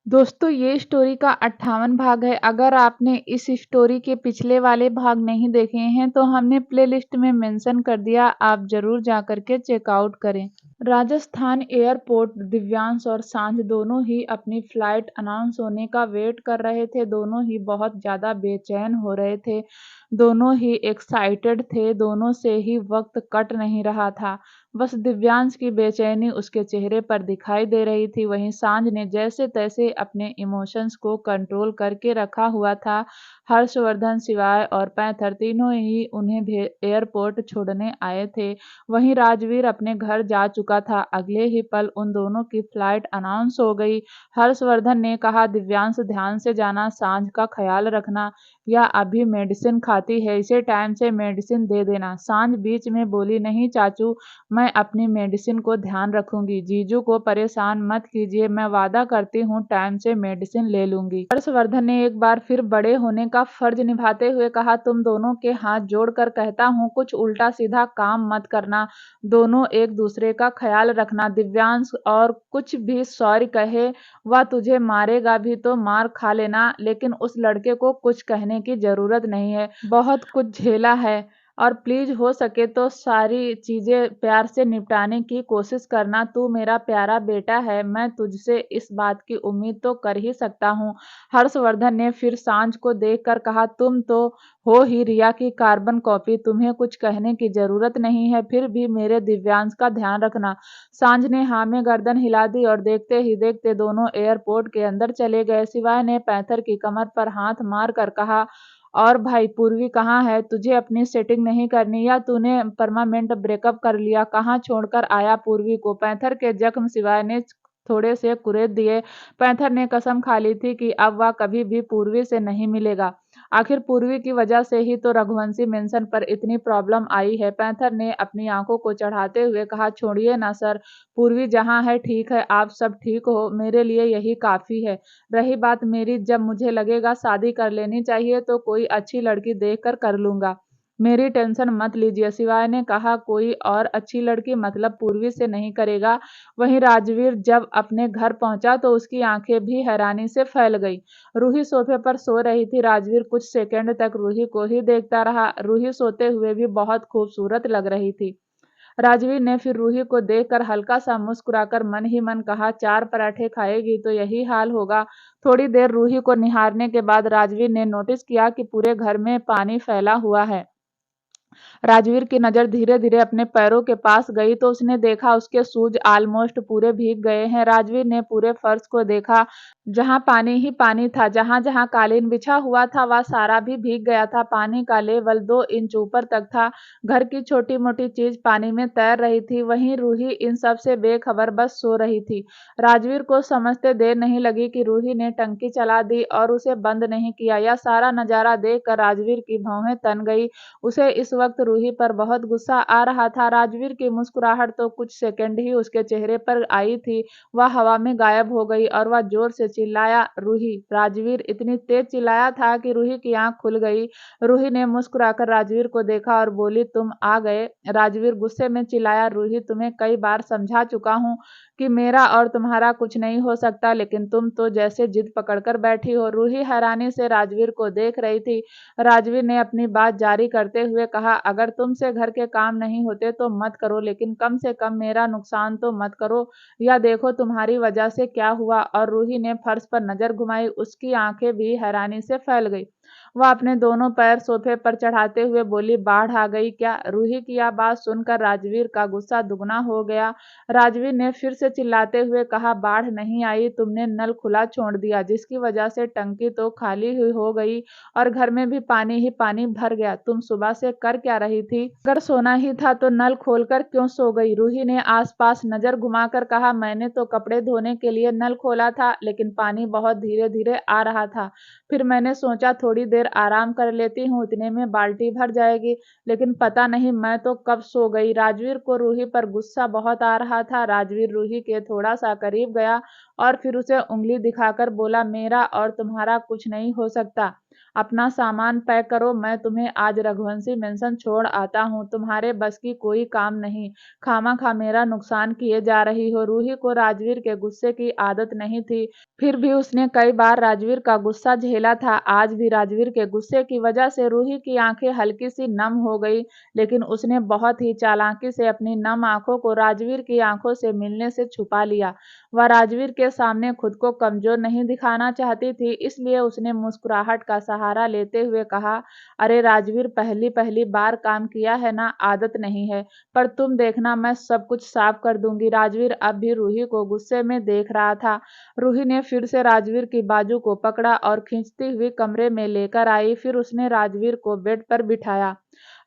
दोस्तों ये स्टोरी का 58 भाग है। अगर आपने इस स्टोरी के पिछले वाले भाग नहीं देखे हैं तो हमने प्लेलिस्ट में मेंशन कर दिया, आप जरूर जा करके चेकआउट करें। राजस्थान एयरपोर्ट दिव्यांश और सांझ दोनों ही अपनी फ्लाइट अनाउंस होने का वेट कर रहे थे। दोनों ही बहुत ज़्यादा बेचैन हो रहे थे, दोनों ही एक्साइटेड थे, दोनों से ही वक्त कट नहीं रहा था। बस दिव्यांश की बेचैनी उसके चेहरे पर दिखाई दे रही थी। वहीं सांझ ने जैसे तैसे अपने इमोशंस को कंट्रोल करके रखा हुआ था। हर्षवर्धन, शिवाय और पैंथर तीनों ही उन्हें एयरपोर्ट छोड़ने आए थे। वहीं राजवीर अपने घर जा चुका था। अगले ही पल उन दोनों की फ्लाइट अनाउंस हो गई। हर्षवर्धन ने कहा, दिव्यांश ध्यान से जाना, सांझ का ख्याल रखना, या अभी मेडिसिन खाती है, इसे टाइम से मेडिसिन दे देना। सांझ बीच में बोली, नहीं चाचू, मैं अपनी मेडिसिन को ध्यान रखूंगी। जीजू को परेशान मत कीजिए, मैं वादा करती हूँ टाइम से मेडिसिन ले लूंगी। हर्षवर्धन ने एक बार फिर बड़े होने का फर्ज निभाते हुए कहा, तुम दोनों के हाथ जोड़कर कहता हूँ, कुछ उल्टा सीधा काम मत करना, दोनों एक दूसरे का ख्याल रखना। दिव्यांश और कुछ भी सॉरी कहे, वह तुझे मारेगा भी तो मार खा लेना, लेकिन उस लड़के को कुछ कहने की जरूरत नहीं है, बहुत कुछ झेला है, और प्लीज हो सके तो सारी चीजें प्यार से निपटाने की कोशिश करना। तू मेरा प्यारा बेटा है, मैं तुझसे इस बात की उम्मीद तो कर ही सकता हूँ। हर्षवर्धन ने फिर सांझ को देखकर कहा, तुम तो हो ही रिया की कार्बन कॉपी, तुम्हें कुछ कहने की जरूरत नहीं है, फिर भी मेरे दिव्यांश का ध्यान रखना। सांझ ने हाँ में गर्दन हिला दी और देखते ही देखते दोनों एयरपोर्ट के अंदर चले गए। शिवाय ने पैंथर की कमर पर हाथ मार कर कहा, और भाई पूर्वी कहाँ है? तुझे अपनी सेटिंग नहीं करनी या तूने परमानेंट ब्रेकअप कर लिया? कहाँ छोड़कर आया पूर्वी को? पैंथर के जख्म शिवाय ने थोड़े से कुरेद दिए। पैंथर ने कसम खा ली थी कि अब वह कभी भी पूर्वी से नहीं मिलेगा। आखिर पूर्वी की वजह से ही तो रघुवंशी मेंशन पर इतनी प्रॉब्लम आई है। पैंथर ने अपनी आंखों को चढ़ाते हुए कहा, छोड़िए ना सर, पूर्वी जहाँ है ठीक है, आप सब ठीक हो, मेरे लिए यही काफी है। रही बात मेरी, जब मुझे लगेगा शादी कर लेनी चाहिए तो कोई अच्छी लड़की देखकर कर लूंगा, मेरी टेंशन मत लीजिए। शिवाय ने कहा, कोई और अच्छी लड़की मतलब पूर्वी से नहीं करेगा? वहीं राजवीर जब अपने घर पहुंचा तो उसकी आंखें भी हैरानी से फैल गई। रूही सोफे पर सो रही थी। राजवीर कुछ सेकंड तक रूही को ही देखता रहा। रूही सोते हुए भी बहुत खूबसूरत लग रही थी। राजवीर ने फिर रूही को देखकर हल्का सा मुस्कुराकर मन ही मन कहा, चार पराठे खाएगी तो यही हाल होगा। थोड़ी देर रूही को निहारने के बाद राजवीर ने नोटिस किया कि पूरे घर में पानी फैला हुआ है। राजवीर की नजर धीरे धीरे अपने पैरों के पास गई तो उसने देखा उसके शूज ऑलमोस्ट पूरे भीग गए हैं। राजवीर ने पूरे फर्श को देखा, जहां पानी ही पानी था, जहां जहां कालीन बिछा हुआ था वह सारा भी भीग गया था। पानी का लेवल 2 इंच ऊपर तक था। घर की छोटी मोटी चीज पानी में तैर रही थी। वहीं रूही इन सब से बेखबर बस सो रही थी। राजवीर को समझते देर नहीं लगी कि रूही ने टंकी चला दी और उसे बंद नहीं किया। यह सारा नजारा देखकर राजवीर की भौहें तन गई। उसे इस वक्त रूही पर बहुत गुस्सा आ रहा था। राजवीर की मुस्कुराहट तो कुछ सेकंड ही उसके चेहरे पर आई थी, वह हवा में गायब हो गई और वह जोर से चिल्लाया, रूही। राजवीर इतनी तेज चिल्लाया था कि रूही की आंख खुल गई। रूही ने मुस्कुराकर राजवीर को देखा और बोली, तुम आ गए? राजवीर गुस्से में चिल्लाया, रूही, तुम्हें कई बार समझा चुका हूँ कि मेरा और तुम्हारा कुछ नहीं हो सकता, लेकिन तुम तो जैसे जिद पकड़कर बैठी हो। रूही हैरानी से राजवीर को देख रही थी। राजवीर ने अपनी बात जारी करते हुए कहा, अगर तुमसे घर के काम नहीं होते तो मत करो, लेकिन कम से कम मेरा नुकसान तो मत करो। या देखो तुम्हारी वजह से क्या हुआ। और रूही ने फर्श पर नजर घुमाई, उसकी आंखें भी हैरानी से फैल गई। वह अपने दोनों पैर सोफे पर चढ़ाते हुए बोली, बाढ़ आ गई क्या? रूही की यह बात सुनकर राजवीर का गुस्सा दुगना हो गया। राजवीर ने फिर से चिल्लाते हुए कहा, बाढ़ नहीं आई, तुमने नल खुला छोड़ दिया, जिसकी वजह से टंकी तो खाली हुई हो गई और घर में भी पानी ही पानी भर गया। तुम सुबह से कर क्या रही थी? अगर सोना ही था तो नल खोलकर क्यों सो गई? रूही ने आसपास नजर घुमाकर कहा, मैंने तो कपड़े धोने के लिए नल खोला था, लेकिन पानी बहुत धीरे धीरे आ रहा था। फिर मैंने सोचा थोड़ी देर आराम कर लेती हूँ, इतने में बाल्टी भर जाएगी, लेकिन पता नहीं मैं तो कब सो गई। राजवीर को रूही पर गुस्सा बहुत आ रहा था। राजवीर रूही के थोड़ा सा करीब गया और फिर उसे उंगली दिखाकर बोला, मेरा और तुम्हारा कुछ नहीं हो सकता। अपना सामान पैक करो, मैं तुम्हें आज रघुवंशी मेंशन छोड़ आता हूँ। तुम्हारे बस की कोई काम नहीं, खामखा मेरा नुकसान किए जा रही हो। रूही को राजवीर के गुस्से की आदत नहीं थी, फिर भी उसने कई बार राजवीर का गुस्सा झेला था। आज भी राजवीर के गुस्से की वजह से रूही की आंखें हल्की सी नम हो गई, लेकिन उसने बहुत ही चालाकी से अपनी नम आंखों को राजवीर की आंखों से मिलने से छुपा लिया। वह राजवीर के सामने खुद को कमजोर नहीं दिखाना चाहती थी, इसलिए उसने मुस्कुराहट का सहारा लेते हुए कहा, अरे राजवीर, पहली पहली बार काम किया है ना, आदत नहीं है, पर तुम देखना मैं सब कुछ साफ कर दूंगी। राजवीर अब भी रूही को गुस्से में देख रहा था। रूही ने फिर से राजवीर की बाजू को पकड़ा और खींचती हुई कमरे में लेकर आई। फिर उसने राजवीर को बेड पर बिठाया।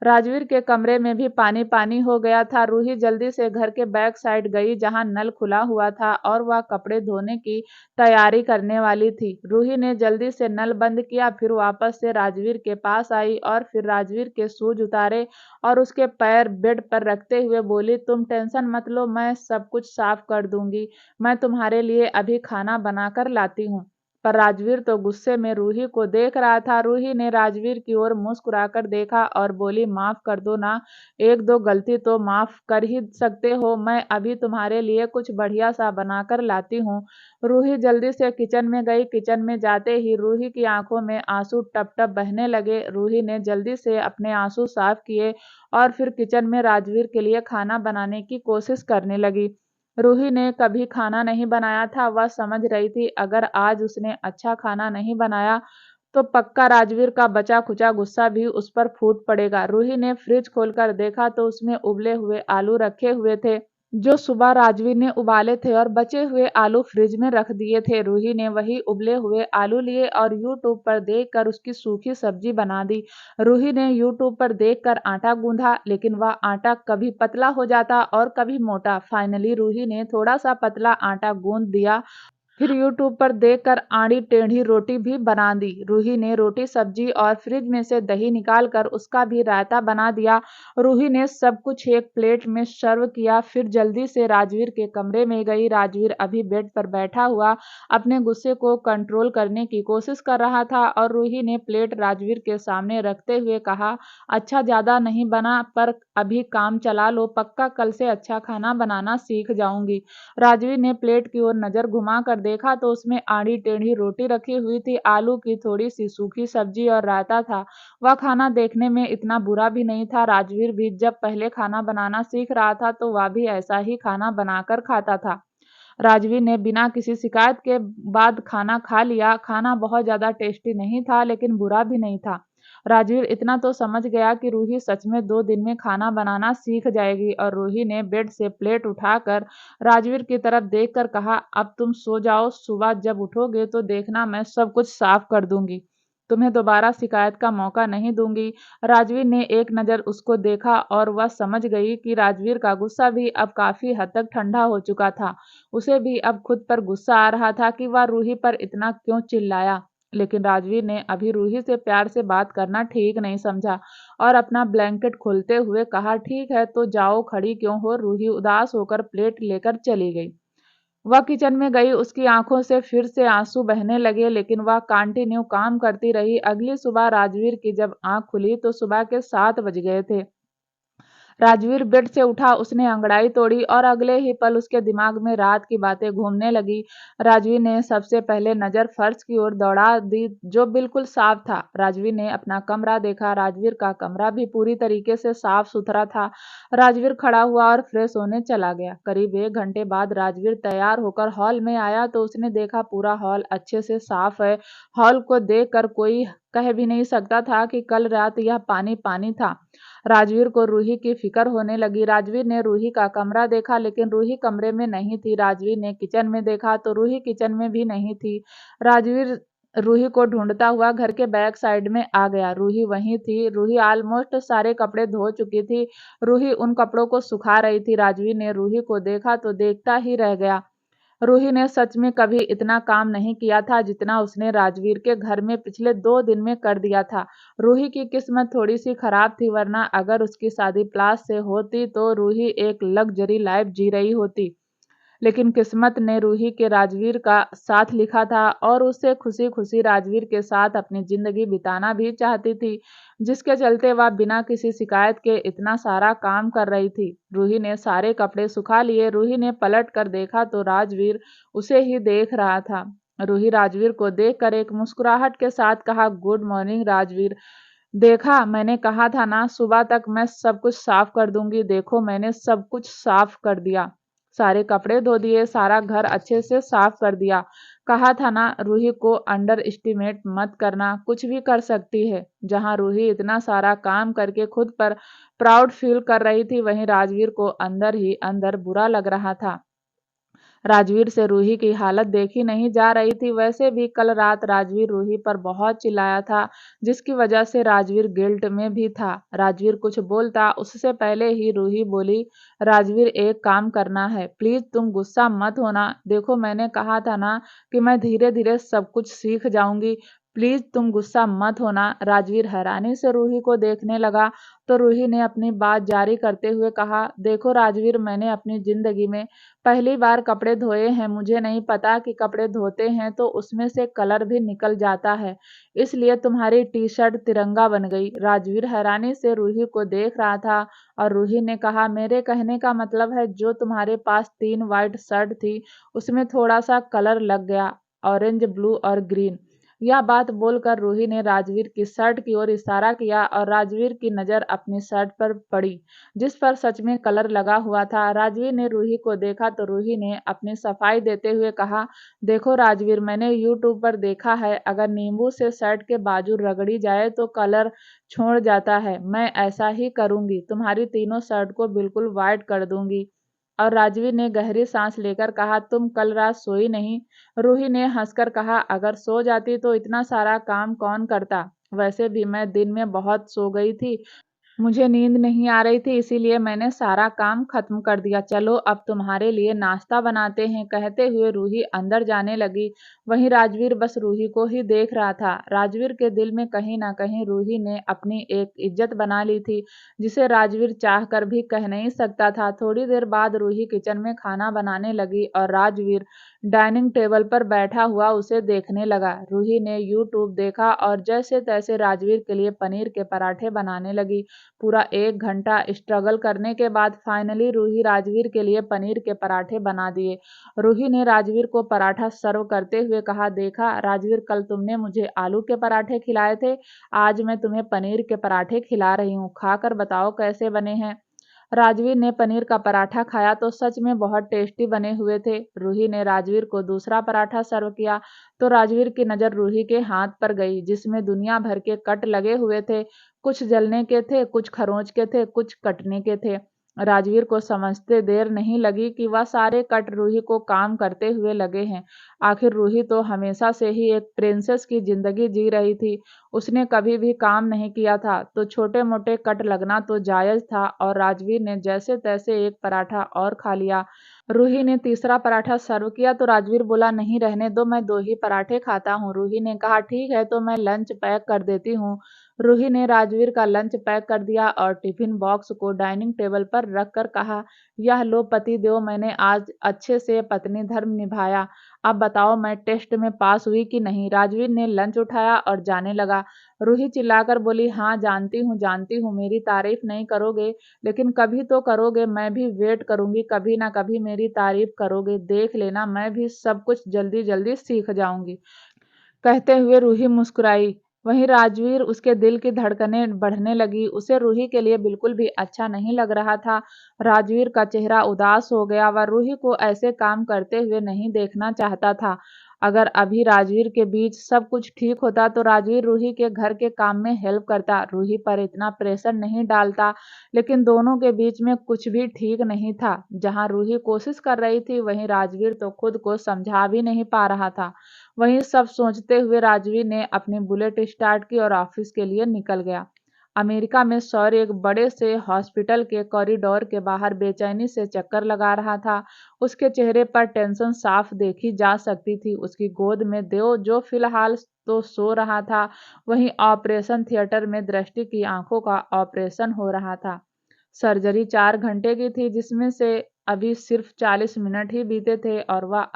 राजवीर के कमरे में भी पानी पानी हो गया था। रूही जल्दी से घर के बैक साइड गई जहां नल खुला हुआ था और वह कपड़े धोने की तैयारी करने वाली थी। रूही ने जल्दी से नल बंद किया, फिर वापस से राजवीर के पास आई और फिर राजवीर के शूज उतारे और उसके पैर बेड पर रखते हुए बोली, तुम टेंशन मत लो, मैं सब कुछ साफ कर दूंगी। मैं तुम्हारे लिए अभी खाना बनाकर लाती हूँ। पर राजवीर तो गुस्से में रूही को देख रहा था। रूही ने राजवीर की ओर मुस्कुराकर देखा और बोली, माफ कर दो ना, एक दो गलती तो माफ कर ही सकते हो, मैं अभी तुम्हारे लिए कुछ बढ़िया सा बनाकर लाती हूँ। रूही जल्दी से किचन में गई। किचन में जाते ही रूही की आंखों में आंसू टप टप बहने लगे। रूही ने जल्दी से अपने आंसू साफ किए और फिर किचन में राजवीर के लिए खाना बनाने की कोशिश करने लगी। रूही ने कभी खाना नहीं बनाया था। वह समझ रही थी अगर आज उसने अच्छा खाना नहीं बनाया तो पक्का राजवीर का बचा खुचा गुस्सा भी उस पर फूट पड़ेगा। रूही ने फ्रिज खोलकर देखा तो उसमें उबले हुए आलू रखे हुए थे, जो सुबह राजवीर ने उबाले थे और बचे हुए आलू फ्रिज में रख दिए थे। रूही ने वही उबले हुए आलू लिए और यूट्यूब पर देखकर उसकी सूखी सब्जी बना दी। रूही ने यूट्यूब पर देखकर आटा गूंधा, लेकिन वह आटा कभी पतला हो जाता और कभी मोटा। फाइनली रूही ने थोड़ा सा पतला आटा गूंद दिया, फिर यूट्यूब पर देखकर आड़ी टेढ़ी रोटी भी बना दी। रूही ने रोटी, सब्जी और फ्रिज में से दही निकालकर उसका भी रायता बना दिया। रूही ने सब कुछ एक प्लेट में सर्व किया, फिर जल्दी से राजवीर के कमरे में गई। राजवीर अभी बेड पर बैठा हुआ अपने गुस्से को कंट्रोल करने की कोशिश कर रहा था और रूही ने प्लेट राजवीर के सामने रखते हुए कहा, अच्छा ज्यादा नहीं बना, पर अभी काम चला लो, पक्का कल से अच्छा खाना बनाना सीख जाऊंगी। राजवीर ने प्लेट की ओर नजर घुमाकर देखा तो उसमें आड़ी टेढ़ी रोटी रखी हुई थी, आलू की थोड़ी सी सूखी सब्जी और रायता था। वह खाना देखने में इतना बुरा भी नहीं था। राजवीर भी जब पहले खाना बनाना सीख रहा था तो वह भी ऐसा ही खाना बनाकर खाता था। राजवीर ने बिना किसी शिकायत के बाद खाना खा लिया। खाना बहुत ज्यादा टेस्टी नहीं था, लेकिन बुरा भी नहीं था। राजवीर इतना तो समझ गया कि रूही सच में 2 दिन में खाना बनाना सीख जाएगी और रूही ने बेड से प्लेट उठाकर राजवीर की तरफ देखकर कहा, अब तुम सो जाओ, सुबह जब उठोगे तो देखना मैं सब कुछ साफ कर दूंगी, तुम्हें दोबारा शिकायत का मौका नहीं दूंगी। राजवीर ने एक नज़र उसको देखा और वह समझ गई कि राजवीर का गुस्सा भी अब काफी हद तक ठंडा हो चुका था। उसे भी अब खुद पर गुस्सा आ रहा था कि वह रूही पर इतना क्यों चिल्लाया, लेकिन राजवीर ने अभी रूही से प्यार से बात करना ठीक नहीं समझा और अपना ब्लैंकेट खोलते हुए कहा, ठीक है तो जाओ, खड़ी क्यों हो। रूही उदास होकर प्लेट लेकर चली गई। वह किचन में गई। उसकी आंखों से फिर से आंसू बहने लगे, लेकिन वह कंटिन्यू काम करती रही। अगली सुबह राजवीर की जब आंख खुली तो सुबह के 7 बज गए थे। राजवीर बेड से उठा, उसने अंगड़ाई तोड़ी और अगले ही पल उसके दिमाग में रात की बातें घूमने लगी। राजवीर ने सबसे पहले नजर फर्श की ओर दौड़ा दी, जो बिल्कुल साफ था। राजवीर ने अपना कमरा देखा। राजवीर का कमरा भी पूरी तरीके से साफ सुथरा था। राजवीर खड़ा हुआ और फ्रेश होने चला गया। करीब 1 घंटे बाद राजवीर तैयार होकर हॉल में आया तो उसने देखा पूरा हॉल अच्छे से साफ है। हॉल को देखकर कोई कह भी नहीं सकता था कि कल रात यह पानी पानी था। राजवीर को रूही की फिक्र होने लगी। राजवीर ने रूही का कमरा देखा, लेकिन रूही कमरे में नहीं थी। राजवीर ने किचन में देखा तो रूही किचन में भी नहीं थी। राजवीर रूही को ढूंढता हुआ घर के बैक साइड में आ गया। रूही वहीं थी। रूही ऑलमोस्ट सारे कपड़े धो चुकी थी। रूही उन कपड़ों को सुखा रही थी। राजवीर ने रूही को देखा तो देखता ही रह गया। रूही ने सच में कभी इतना काम नहीं किया था जितना उसने राजवीर के घर में पिछले 2 दिन में कर दिया था। रूही की किस्मत थोड़ी सी खराब थी, वरना अगर उसकी शादी प्लास से होती तो रूही एक लग्जरी लाइफ जी रही होती। लेकिन किस्मत ने रूही के राजवीर का साथ लिखा था और उससे खुशी खुशी राजवीर के साथ अपनी जिंदगी बिताना भी चाहती थी, जिसके चलते वह बिना किसी शिकायत के इतना सारा काम कर रही थी। रूही ने सारे कपड़े सुखा लिए। रूही ने पलट कर देखा तो राजवीर उसे ही देख रहा था। रूही राजवीर को देखकर एक मुस्कुराहट के साथ कहा, गुड मॉर्निंग राजवीर। देखा, मैंने कहा था ना, सुबह तक मैं सब कुछ साफ कर दूंगी। देखो, मैंने सब कुछ साफ कर दिया, सारे कपड़े धो दिए, सारा घर अच्छे से साफ कर दिया। कहा था ना, रूही को अंडर एस्टिमेट मत करना, कुछ भी कर सकती है। जहां रूही इतना सारा काम करके खुद पर प्राउड फील कर रही थी, वहीं राजवीर को अंदर ही अंदर बुरा लग रहा था। राजवीर से रूही की हालत देखी नहीं जा रही थी। वैसे भी कल रात राजवीर रूही पर बहुत चिल्लाया था, जिसकी वजह से राजवीर गिल्ट में भी था। राजवीर कुछ बोलता उससे पहले ही रूही बोली, राजवीर एक काम करना है, प्लीज तुम गुस्सा मत होना। देखो, मैंने कहा था ना कि मैं धीरे धीरे सब कुछ सीख जाऊंगी, प्लीज तुम गुस्सा मत होना। राजवीर हैरानी से रूही को देखने लगा तो रूही ने अपनी बात जारी करते हुए कहा, देखो राजवीर, मैंने अपनी जिंदगी में पहली बार कपड़े धोए हैं। मुझे नहीं पता कि कपड़े धोते हैं तो उसमें से कलर भी निकल जाता है, इसलिए तुम्हारी टी शर्ट तिरंगा बन गई। राजवीर हैरानी से रूही को देख रहा था और रूही ने कहा, मेरे कहने का मतलब है जो तुम्हारे पास 3 वाइट शर्ट थी उसमें थोड़ा सा कलर लग गया, ऑरेंज, ब्लू और ग्रीन। यह बात बोलकर रूही ने राजवीर की शर्ट की ओर इशारा किया और राजवीर की नजर अपनी शर्ट पर पड़ी, जिस पर सच में कलर लगा हुआ था। राजवीर ने रूही को देखा तो रूही ने अपनी सफाई देते हुए कहा, देखो राजवीर, मैंने यूट्यूब पर देखा है, अगर नींबू से शर्ट के बाजू रगड़ी जाए तो कलर छोड़ जाता है। मैं ऐसा ही करूंगी, तुम्हारी तीनों शर्ट को बिल्कुल व्हाइट कर दूंगी। और राजवीर ने गहरी सांस लेकर कहा, तुम कल रात सोई नहीं? रूही ने हंसकर कहा, अगर सो जाती तो इतना सारा काम कौन करता? वैसे भी मैं दिन में बहुत सो गई थी, मुझे नींद नहीं आ रही थी, इसीलिए मैंने सारा काम खत्म कर दिया। चलो अब तुम्हारे लिए नाश्ता बनाते हैं। कहते हुए रूही अंदर जाने लगी। वहीं राजवीर बस रूही को ही देख रहा था। राजवीर के दिल में कहीं ना कहीं रूही ने अपनी एक इज्जत बना ली थी, जिसे राजवीर चाह कर भी कह नहीं सकता था। थोड़ी देर बाद रूही किचन में खाना बनाने लगी और राजवीर डाइनिंग टेबल पर बैठा हुआ उसे देखने लगा। रूही ने यूट्यूब देखा और जैसे तैसे राजवीर के लिए पनीर के पराठे बनाने लगी। पूरा 1 घंटा स्ट्रगल करने के बाद फाइनली रूही राजवीर के लिए पनीर के पराठे बना दिए। रूही ने राजवीर को पराठा सर्व करते हुए कहा, देखा राजवीर, कल तुमने मुझे आलू के पराठे खिलाए थे, आज मैं तुम्हें पनीर के पराठे खिला रही हूँ, खाकर बताओ कैसे बने हैं। राजवीर ने पनीर का पराठा खाया तो सच में बहुत टेस्टी बने हुए थे। रूही ने राजवीर को दूसरा पराठा सर्व किया तो राजवीर की नज़र रूही के हाथ पर गई, जिसमें दुनिया भर के कट लगे हुए थे। कुछ जलने के थे, कुछ खरोंच के थे, कुछ कटने के थे। राजवीर को समझते देर नहीं लगी कि वह सारे कट रूही को काम करते हुए लगे हैं। आखिर रूही तो हमेशा से ही एक प्रिंसेस की जिंदगी जी रही थी, उसने कभी भी काम नहीं किया था, तो छोटे मोटे कट लगना तो जायज था। और राजवीर ने जैसे तैसे एक पराठा और खा लिया। रूही ने तीसरा पराठा सर्व किया तो राजवीर बोला, नहीं रहने दो, मैं 2 ही पराठे खाता हूँ। रूही ने कहा, ठीक है तो मैं लंच पैक कर देती हूँ। रूही ने राजवीर का लंच पैक कर दिया और टिफिन बॉक्स को डाइनिंग टेबल पर रखकर कहा, यह लो पतिदेव, मैंने आज अच्छे से पत्नी धर्म निभाया। अब बताओ मैं टेस्ट में पास हुई कि नहीं? राजवीर ने लंच उठाया और जाने लगा। रूही चिल्लाकर बोली, हाँ जानती हूँ, मेरी तारीफ नहीं करोगे लेकिन कभी तो करोगे, मैं भी वेट करूंगी, कभी ना कभी मेरी तारीफ करोगे, देख लेना, मैं भी सब कुछ जल्दी जल्दी सीख जाऊंगी। कहते हुए रूही मुस्कुराई। वहीं राजवीर, उसके दिल की धड़कनें बढ़ने लगी। उसे रूही के लिए बिल्कुल भी अच्छा नहीं लग रहा था। राजवीर का चेहरा उदास हो गया। वह रूही को ऐसे काम करते हुए नहीं देखना चाहता था। अगर अभी राजवीर के बीच सब कुछ ठीक होता तो राजवीर रूही के घर के काम में हेल्प करता, रूही पर इतना प्रेशर नहीं डालता। लेकिन दोनों के बीच में कुछ भी ठीक नहीं था। जहां रूही कोशिश कर रही थी, वहीं राजवीर तो खुद को समझा भी नहीं पा रहा था। वहीं सब सोचते हुए राजवीर ने अपनी बुलेट स्टार्ट की और ऑफिस के लिए निकल गया। अमेरिका में सौर एक बड़े से हॉस्पिटल के कॉरिडोर के बाहर बेचैनी से चक्कर लगा रहा था। उसके चेहरे पर टेंशन साफ देखी जा सकती थी। उसकी गोद में देव, जो फिलहाल तो सो रहा था, वहीं ऑपरेशन थिएटर में दृष्टि की आंखों का ऑपरेशन हो रहा था। सर्जरी 4 घंटे की थी, जिसमें से अभी सिर्फ 40 मिनट ही बीते थे और वह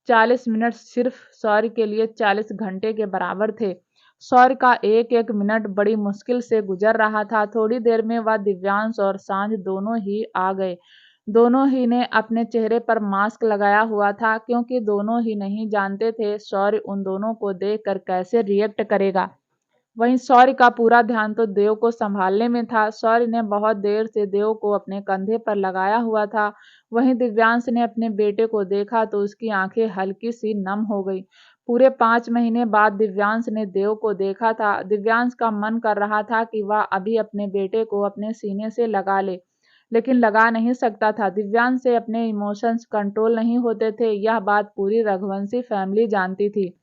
40 मिनट सिर्फ सौर्य के लिए 40 घंटे के बराबर थे। सौर्य का एक एक मिनट बड़ी मुश्किल से गुजर रहा था। थोड़ी देर में वह दिव्यांश और सांझ दोनों ही आ गए। दोनों ही ने अपने चेहरे पर मास्क लगाया हुआ था, क्योंकि दोनों ही नहीं जानते थे सौर्य उन दोनों को देखकर कैसे रिएक्ट करेगा। वहीं सौर्य का पूरा ध्यान तो देव को संभालने में था। सौर्य ने बहुत देर से देव को अपने कंधे पर लगाया हुआ था। वहीं दिव्यांश ने अपने बेटे को देखा तो उसकी आंखें हल्की सी नम हो गई। पूरे 5 महीने बाद दिव्यांश ने देव को देखा था। दिव्यांश का मन कर रहा था कि वह अभी अपने बेटे को अपने सीने से लगा ले, लेकिन लगा नहीं सकता था। दिव्यांश से अपने इमोशंस कंट्रोल नहीं होते थे। यह बात पूरी रघुवंशी फैमिली जानती थी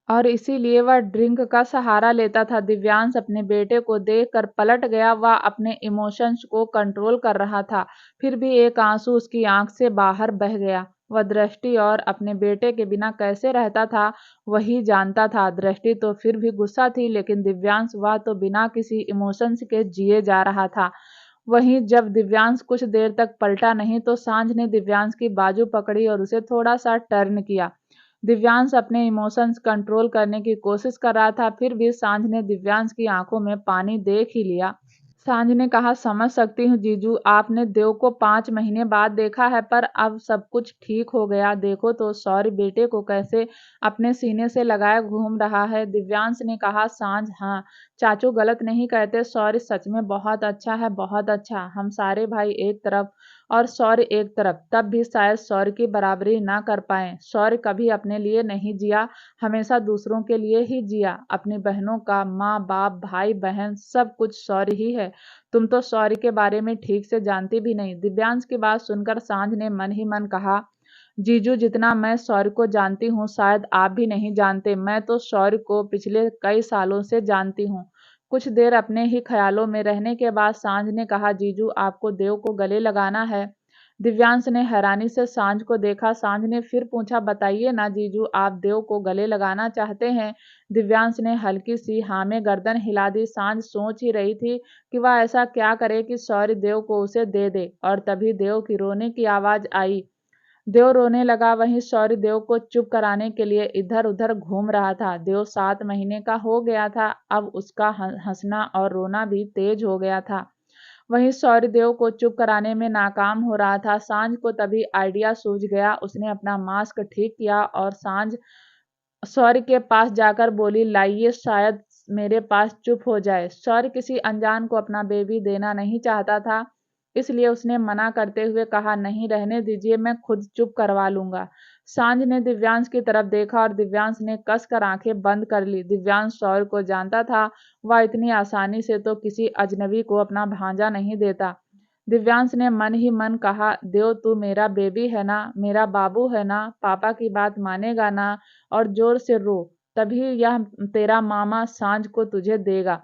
और इसीलिए वह ड्रिंक का सहारा लेता था। दिव्यांश अपने बेटे को देखकर पलट गया। वह अपने इमोशंस को कंट्रोल कर रहा था, फिर भी एक आंसू उसकी आंख से बाहर बह गया। वह दृष्टि और अपने बेटे के बिना कैसे रहता था वही जानता था। दृष्टि तो फिर भी गुस्सा थी, लेकिन दिव्यांश वह तो बिना किसी इमोशंस के जिए जा रहा था। वहीं जब दिव्यांश कुछ देर तक पलटा नहीं तो सांझ ने दिव्यांश की बाजू पकड़ी और उसे थोड़ा सा टर्न किया। दिव्यांश अपने इमोशंस कंट्रोल करने की कोशिश कर रहा था, फिर भी सांझ ने दिव्यांश की आंखों में पानी देख ही लिया। सांझ ने कहा, समझ सकती हूँ जीजू, आपने देव को 5 महीने बाद देखा है, पर अब सब कुछ ठीक हो गया। देखो तो सौर्य बेटे को कैसे अपने सीने से लगाए घूम रहा है। दिव्यांश ने कहा, सांझ, हाँ चाचू गलत नहीं कहते, सौर्य सच में बहुत अच्छा है, बहुत अच्छा। हम सारे भाई एक तरफ और सौर्य एक तरफ, तब भी शायद सौर्य की बराबरी ना कर पाए। सौर्य कभी अपने लिए नहीं जिया, हमेशा दूसरों के लिए ही जिया। अपनी बहनों का माँ बाप भाई बहन सब कुछ सौर्य ही है। तुम तो सौर्य के बारे में ठीक से जानती भी नहीं। दिव्यांश की बात सुनकर सांझ ने मन ही मन कहा, जीजू जितना मैं सौर्य को जानती हूँ शायद आप भी नहीं जानते। मैं तो सौर्य को पिछले कई सालों से जानती हूँ। कुछ देर अपने ही ख्यालों में रहने के बाद सांझ ने कहा, जीजू आपको देव को गले लगाना है। दिव्यांश ने हैरानी से सांझ को देखा। सांझ ने फिर पूछा, बताइए ना जीजू, आप देव को गले लगाना चाहते हैं? दिव्यांश ने हल्की सी हाँ में गर्दन हिला दी। सांझ सोच ही रही थी कि वह ऐसा क्या करे कि सौर्य देव को उसे दे दे, और तभी देव की रोने की आवाज आई। देव रोने लगा। वहीं सौर्य देव को चुप कराने के लिए इधर उधर घूम रहा था। देव 7 महीने का हो गया था, अब उसका हंसना और रोना भी तेज हो गया था। वहीं सौर्य देव को चुप कराने में नाकाम हो रहा था। सांझ को तभी आइडिया सूझ गया। उसने अपना मास्क ठीक किया और सांझ सौर्य के पास जाकर बोली, लाइए शायद मेरे पास चुप हो जाए। सौर्य किसी अनजान को अपना बेबी देना नहीं चाहता था, इसलिए उसने मना करते हुए कहा, नहीं रहने दीजिए, मैं खुद चुप करवा लूंगा। सांझ ने दिव्यांश की तरफ देखा और दिव्यांश ने कसकर आंखें बंद कर ली। दिव्यांश सौर्य को जानता था, वह इतनी आसानी से तो किसी अजनबी को अपना भांजा नहीं देता। दिव्यांश ने मन ही मन कहा, देव तू मेरा बेबी है ना, मेरा बाबू है ना, पापा की बात मानेगा ना, और जोर से रो, तभी यह तेरा मामा सांझ को तुझे देगा।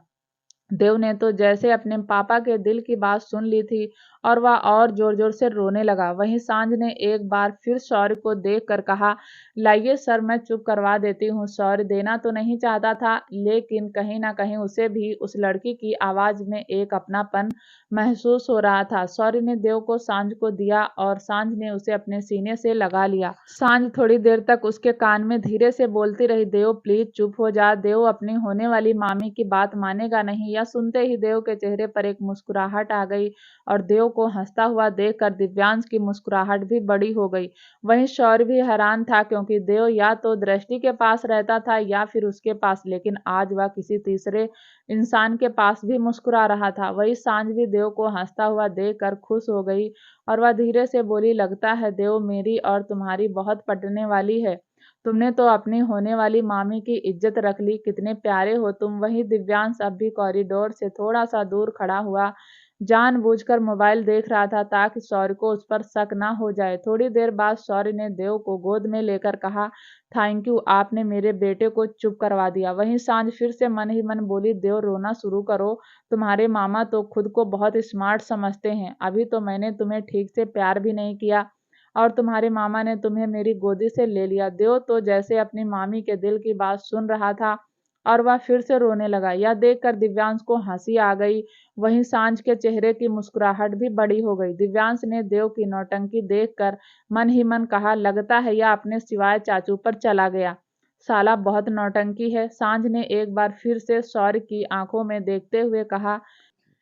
देव ने तो जैसे अपने पापा के दिल की बात सुन ली थी और वह और जोर जोर से रोने लगा। वहीं सांझ ने एक बार फिर सौर्य को देख कर कहा, लाइए सर मैं चुप करवा देती हूँ। सौर्य देना तो नहीं चाहता था, लेकिन कहीं ना कहीं उसे भी उस लड़की की आवाज में एक अपनापन महसूस हो रहा था। सौर्य ने देव को सांझ को दिया और सांझ ने उसे अपने सीने से लगा लिया। सांझ थोड़ी देर तक उसके कान में धीरे से बोलती रही, देव प्लीज चुप हो जा, देव अपनी होने वाली मामी की बात मानेगा नहीं। यह सुनते ही देव के चेहरे पर एक मुस्कुराहट आ गई और देव को हंसता हुआ देखकर दिव्यांश की मुस्कुराहट भी बड़ी हो गई। वहीं शौर्य भी हैरान था, क्योंकि देव या तो दृष्टि के पास रहता था या फिर उसके पास, लेकिन आज वह किसी तीसरे इंसान के पास भी मुस्कुरा रहा था। वही सांझ भी देव को हंसता हुआ देखकर खुश हो गई और वह धीरे से बोली, लगता है देव मेरी और तुम्हारी बहुत पटने वाली है। तुमने तो अपनी होने वाली मामी की इज्जत रख ली, कितने प्यारे हो तुम। वहीं दिव्यांश अब भी कॉरिडोर से थोड़ा सा दूर खड़ा हुआ जानबूझकर मोबाइल देख रहा था, ताकि सौर्य को उस पर शक ना हो जाए। थोड़ी देर बाद सौर्य ने देव को गोद में लेकर कहा, थैंक यू, आपने मेरे बेटे को चुप करवा दिया। वहीं सांझ फिर से मन ही मन बोली, देव रोना शुरू करो, तुम्हारे मामा तो खुद को बहुत स्मार्ट समझते हैं। अभी तो मैंने तुम्हें ठीक से प्यार भी नहीं किया और तुम्हारे मामा ने तुम्हें मेरी गोदी से ले लिया। देव तो जैसे अपनी मामी के दिल की बात सुन रहा था और वह फिर से रोने लगा। यह देखकर दिव्यांश को हंसी आ गई। वहीं सांझ के चेहरे की मुस्कुराहट भी बड़ी हो गई। दिव्यांश ने देव की नौटंकी देखकर मन ही मन कहा, लगता है यह अपने सिवाय चाचू पर चला गया। साला बहुत नौटंकी है। सांझ ने एक बार फिर से शौर्य की आंखों में देखते हुए कहा,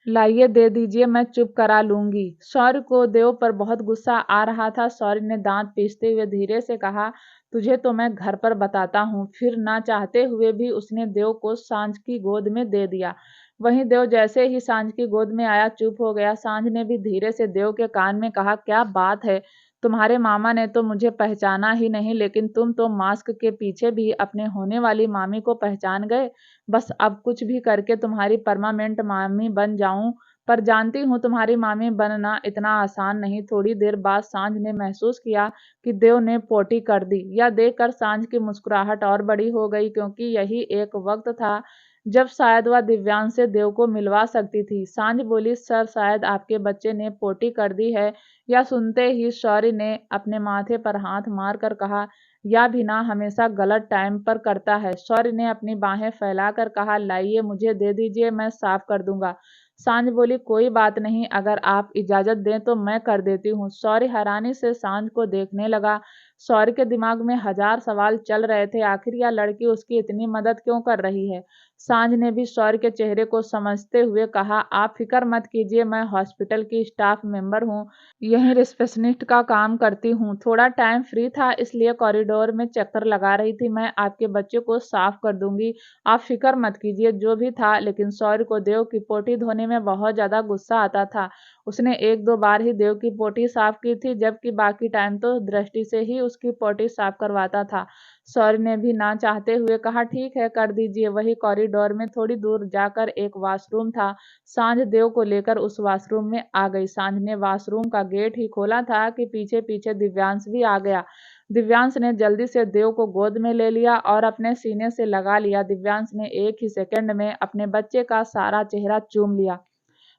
लाइए दे दीजिए, मैं चुप करा लूंगी। शौर्य को देव पर बहुत गुस्सा आ रहा था। शौर्य ने दांत पीसते हुए धीरे से कहा, तुझे तो मैं घर पर बताता हूँ। फिर ना चाहते हुए भी उसने देव को सांझ की गोद में दे दिया। वहीं देव जैसे ही सांझ की गोद में आया चुप हो गया। सांझ ने भी धीरे से देव के कान में कहा, क्या बात है, तुम्हारे मामा ने तो मुझे पहचाना ही नहीं, लेकिन तुम तो मास्क के पीछे भी अपने होने वाली मामी को पहचान गए। बस अब कुछ भी करके तुम्हारी परमानेंट मामी बन जाऊं, पर जानती हूँ तुम्हारी मामी बनना इतना आसान नहीं। थोड़ी देर बाद सांझ ने महसूस किया कि देव ने पोटी कर दी। यह देखकर सांझ की मुस्कुराहट और बड़ी हो गई, क्योंकि यही एक वक्त था जब शायद वह दिव्यांश से देव को मिलवा सकती थी। सांझ बोली, सर शायद आपके बच्चे ने पोटी कर दी है। यह सुनते ही शौर्य ने अपने माथे पर हाथ मारकर कहा, या भी ना हमेशा गलत टाइम पर करता है। शौर्य ने अपनी बाहें फैलाकर कहा, लाइए मुझे दे दीजिए, मैं साफ कर दूंगा। सांझ बोली, कोई बात नहीं, अगर आप इजाजत दें तो मैं कर देती हूँ। शौर्य हैरानी से सांझ को देखने लगा। शौर्य के दिमाग में हजार सवाल चल रहे थे। आखिर यह लड़की उसकी इतनी मदद क्यों कर रही है। सांझ ने भी शौर्य के चेहरे को समझते हुए कहा, आप फिक्र मत कीजिए, मैं हॉस्पिटल की स्टाफ मेंबर हूँ, यहीं रिसेप्शनिस्ट का काम करती हूँ। थोड़ा टाइम फ्री था इसलिए कॉरिडोर में चक्कर लगा रही थी। मैं आपके बच्चे को साफ कर दूंगी, आप फिक्र मत कीजिए। जो भी था, लेकिन शौर्य को देव की पोटी धोने में बहुत ज्यादा गुस्सा आता था। उसने एक दो बार ही देव की पोटी साफ की थी, जबकि बाकी टाइम तो दृष्टि से ही उसकी पोटी साफ करवाता था। शौर्य ने भी ना चाहते हुए कहा, ठीक है कर दीजिए। वही कॉरिडोर में थोड़ी दूर जाकर एक वॉशरूम था। सांझ देव को लेकर उस वॉशरूम में आ गई। सांझ ने वॉशरूम का गेट ही खोला था कि पीछे पीछे दिव्यांश भी आ गया। दिव्यांश ने जल्दी से देव को गोद में ले लिया और अपने सीने से लगा लिया। दिव्यांश ने एक ही सेकंड में अपने बच्चे का सारा चेहरा चूम लिया।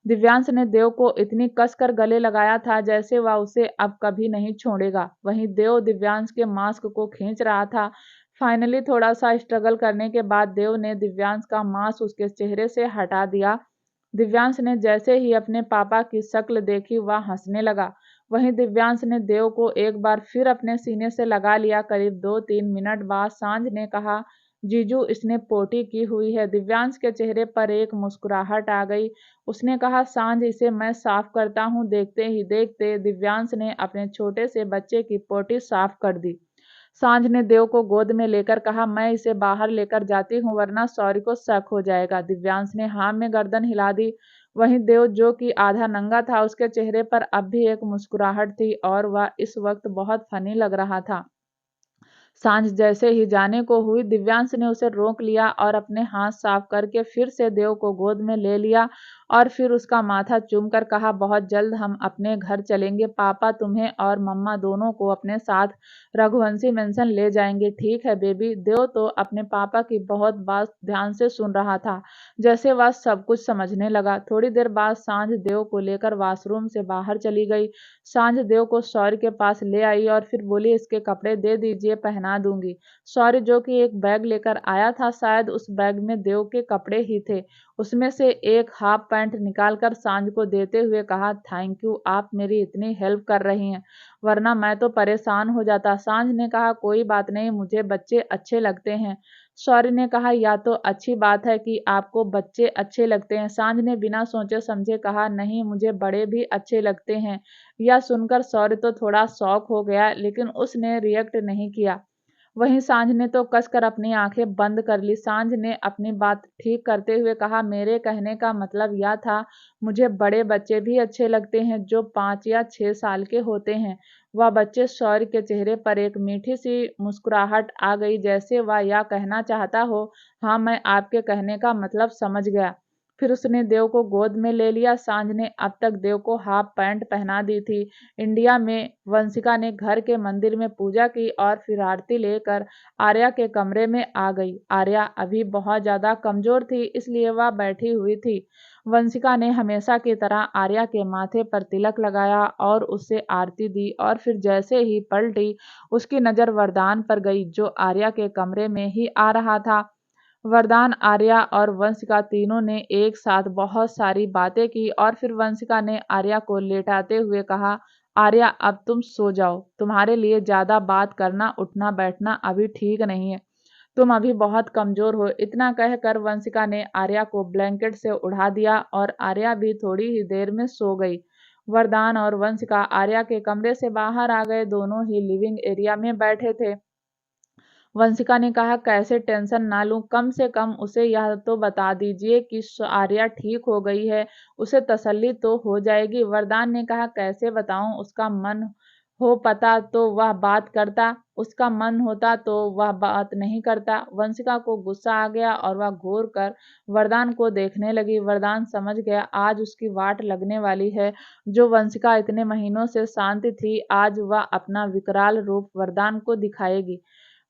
दिव्यांश ने देव को इतनी कसकर गले लगाया था जैसे वह उसे अब कभी नहीं छोड़ेगा। वहीं देव दिव्यांश के मास्क को खींच रहा था। फाइनली थोड़ा सा स्ट्रगल करने के बाद देव ने दिव्यांश का मास्क उसके चेहरे से हटा दिया। दिव्यांश ने जैसे ही अपने पापा की शक्ल देखी वह हंसने लगा। वहीं दिव्यांश ने देव को एक बार फिर अपने सीने से लगा लिया। करीब 2-3 मिनट बाद सांझ ने कहा, जीजू इसने पोटी की हुई है। दिव्यांश के चेहरे पर एक मुस्कुराहट आ गई। उसने कहा, सांझ इसे मैं साफ करता हूँ। देखते ही देखते दिव्यांश ने अपने छोटे से बच्चे की पोटी साफ कर दी। सांझ ने देव को गोद में लेकर कहा, मैं इसे बाहर लेकर जाती हूँ, वरना सौरी को शक हो जाएगा। दिव्यांश ने हाँ में गर्दन हिला दी। वहीं देव जो कि आधा नंगा था, उसके चेहरे पर अब भी एक मुस्कुराहट थी और वह इस वक्त बहुत फनी लग रहा था। सांझ जैसे ही जाने को हुई, दिव्यांश ने उसे रोक लिया और अपने हाथ साफ करके फिर से देव को गोद में ले लिया और फिर उसका माथा चूमकर कहा, बहुत जल्द हम अपने घर चलेंगे। पापा तुम्हें और मम्मा दोनों को अपने साथ रघुवंशी मेंशन ले जाएंगे। ठीक है बेबी। देव तो अपने पापा की बहुत बात ध्यान से सुन रहा था, जैसे वह सब कुछ समझने लगा। थोड़ी देर बाद सांझ देव को लेकर वॉशरूम से बाहर चली गई। सांझ देव को शौर्य के पास ले आई और फिर बोली, इसके कपड़े दे दीजिए, पहना दूंगी। शौर्य जो कि एक बैग लेकर आया था, शायद उस बैग में देव के कपड़े ही थे। उसमें से एक हाफ पैंट निकालकर सांझ को देते हुए कहा, थैंक यू, आप मेरी इतनी हेल्प कर रही हैं, वरना मैं तो परेशान हो जाता। सांझ ने कहा, कोई बात नहीं, मुझे बच्चे अच्छे लगते हैं। शौर्य ने कहा, या तो अच्छी बात है कि आपको बच्चे अच्छे लगते हैं। सांझ ने बिना सोचे समझे कहा, नहीं, मुझे बड़े भी अच्छे लगते हैं। यह सुनकर शौर्य तो थोड़ा शॉक हो गया, लेकिन उसने रिएक्ट नहीं किया। वहीं सांझ ने तो कसकर अपनी आंखें बंद कर ली। सांझ ने अपनी बात ठीक करते हुए कहा, मेरे कहने का मतलब यह था, मुझे बड़े बच्चे भी अच्छे लगते हैं जो 5 या 6 साल के होते हैं। वह बच्चे शौर्य के चेहरे पर एक मीठी सी मुस्कुराहट आ गई, जैसे वह यह कहना चाहता हो, हाँ मैं आपके कहने का मतलब समझ गया। फिर उसने देव को गोद में ले लिया। सांझ ने अब तक देव को हाफ पैंट पहना दी थी। इंडिया में वंशिका ने घर के मंदिर में पूजा की और फिर आरती लेकर आर्या के कमरे में आ गई। आर्या अभी बहुत ज्यादा कमजोर थी, इसलिए वह बैठी हुई थी। वंशिका ने हमेशा की तरह आर्या के माथे पर तिलक लगाया और उससे आरती दी और फिर जैसे ही पलटी, उसकी नजर वरदान पर गई जो आर्या के कमरे में ही आ रहा था। वरदान, आर्या और वंशिका तीनों ने एक साथ बहुत सारी बातें की और फिर वंशिका ने आर्या को लेटाते हुए कहा, आर्या अब तुम सो जाओ, तुम्हारे लिए ज्यादा बात करना उठना बैठना अभी ठीक नहीं है, तुम अभी बहुत कमजोर हो। इतना कहकर वंशिका ने आर्या को ब्लैंकेट से उड़ा दिया और आर्या भी थोड़ी ही देर में सो गई। वरदान और वंशिका आर्या के कमरे से बाहर आ गए, दोनों ही लिविंग एरिया में बैठे थे। वंशिका ने कहा, कैसे टेंशन ना लूं, कम से कम उसे यह तो बता दीजिए कि आर्या ठीक हो गई है, उसे तसल्ली तो हो जाएगी। वरदान ने कहा, कैसे बताऊं, उसका मन हो पता तो वह बात करता, उसका मन होता तो वह बात नहीं करता। वंशिका को गुस्सा आ गया और वह घूर कर वरदान को देखने लगी। वरदान समझ गया आज उसकी वाट लगने वाली है। जो वंशिका इतने महीनों से शांत थी, आज वह अपना विकराल रूप वरदान को दिखाएगी।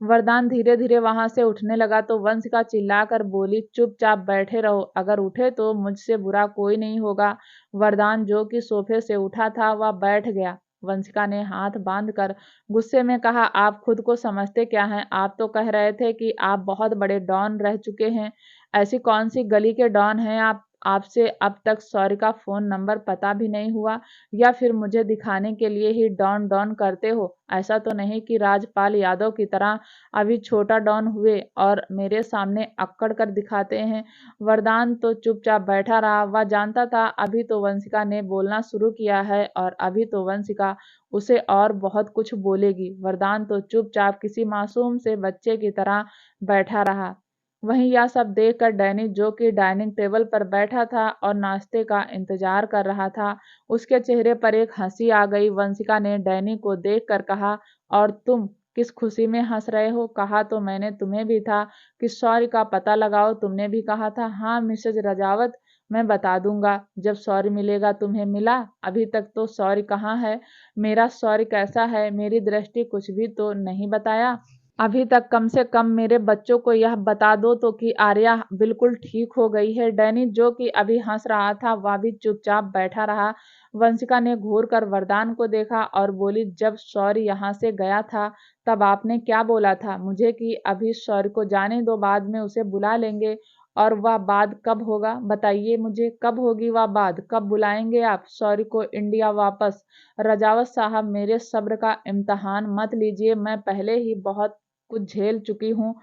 वरदान धीरे धीरे वहां से उठने लगा तो वंशिका चिल्लाकर बोली, चुपचाप बैठे रहो, अगर उठे तो मुझसे बुरा कोई नहीं होगा। वरदान जो कि सोफे से उठा था वह बैठ गया। वंशिका ने हाथ बांधकर गुस्से में कहा, आप खुद को समझते क्या हैं? आप तो कह रहे थे कि आप बहुत बड़े डॉन रह चुके हैं। ऐसी कौन सी गली के डॉन हैं आप? आपसे अब तक सॉरी का फोन नंबर पता भी नहीं हुआ, या फिर मुझे दिखाने के लिए ही डॉन डॉन करते हो? ऐसा तो नहीं कि राजपाल यादव की तरह अभी छोटा डॉन हुए और मेरे सामने अक्कड़ कर दिखाते हैं। वरदान तो चुपचाप बैठा रहा। वह जानता था अभी तो वंशिका ने बोलना शुरू किया है और अभी तो वंशिका उसे और बहुत कुछ बोलेगी। वरदान तो चुपचाप किसी मासूम से बच्चे की तरह बैठा रहा। वहीं यह सब देखकर डैनी, जो कि डाइनिंग टेबल पर बैठा था और नाश्ते का इंतजार कर रहा था, उसके चेहरे पर एक हंसी आ गई। वंशिका ने डैनी को देखकर कहा, और तुम किस खुशी में हंस रहे हो? कहा तो मैंने तुम्हें भी था कि सॉरी का पता लगाओ, तुमने भी कहा था। हाँ मिसेज रजावत, मैं बता दूंगा जब सॉरी मिलेगा। तुम्हें मिला? अभी तक तो सॉरी कहाँ है? मेरा सॉरी कैसा है? मेरी दृष्टि कुछ भी तो नहीं बताया अभी तक। कम से कम मेरे बच्चों को यह बता दो तो कि आर्या बिल्कुल ठीक हो गई है। डैनी, जो कि अभी हंस रहा था, वह भी चुपचाप बैठा रहा। वंशिका ने घूर कर वरदान को देखा और बोली, जब सॉरी यहाँ से गया था तब आपने क्या बोला था मुझे कि अभी सॉरी को जाने दो, बाद में उसे बुला लेंगे। और वह बाद कब होगा? बताइए मुझे, कब होगी वह बात? कब बुलाएंगे आप सॉरी को इंडिया वापस? रजावत साहब, मेरे सब्र का इम्तहान मत लीजिए। मैं पहले ही बहुत कुछ झेल चुकी हूँ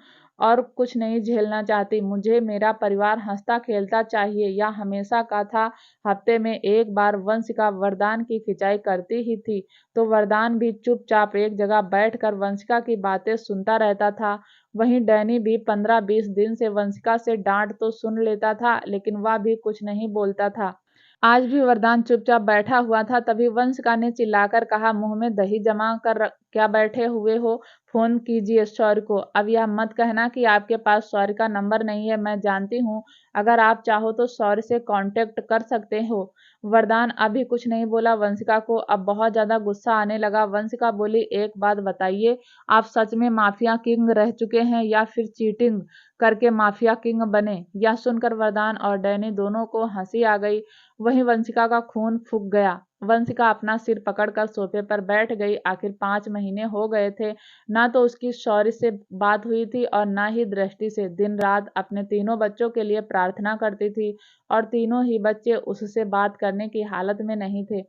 और कुछ नहीं झेलना चाहती। मुझे मेरा परिवार हंसता खेलता चाहिए। या हमेशा का था, हफ्ते में एक बार वंशिका वरदान की खिंचाई करती ही थी तो वरदान भी चुपचाप एक जगह बैठकर वंशिका की बातें सुनता रहता था। वहीं डैनी भी 15-20 दिन से वंशिका से डांट तो सुन लेता था, लेकिन वह भी कुछ नहीं बोलता था। आज भी वरदान चुपचाप बैठा हुआ था। तभी वंशिका ने चिल्लाकर कहा, मुंह में दही जमा कर क्या बैठे हुए हो? फोन कीजिए सॉरी को। अब यह मत कहना कि आपके पास सॉरी का नंबर नहीं है। मैं जानती हूँ, अगर आप चाहो तो सॉरी से कांटेक्ट कर सकते हो। वरदान अभी कुछ नहीं बोला। वंशिका को अब बहुत ज्यादा गुस्सा आने लगा। वंशिका बोली, एक बात बताइए, आप सच में माफिया किंग रह चुके हैं या फिर चीटिंग करके माफिया किंग बने? यह सुनकर वरदान और डैनी दोनों को हंसी आ गई। वहीं वंशिका का खून फूक गया। वंशिका अपना सिर पकड़कर सोफे पर बैठ गई। आखिर 5 महीने हो गए थे, ना तो उसकी शौर्य से बात हुई थी और ना ही दृष्टि से। दिन रात अपने तीनों बच्चों के लिए प्रार्थना करती थी और तीनों ही बच्चे उससे बात करने की हालत में नहीं थे।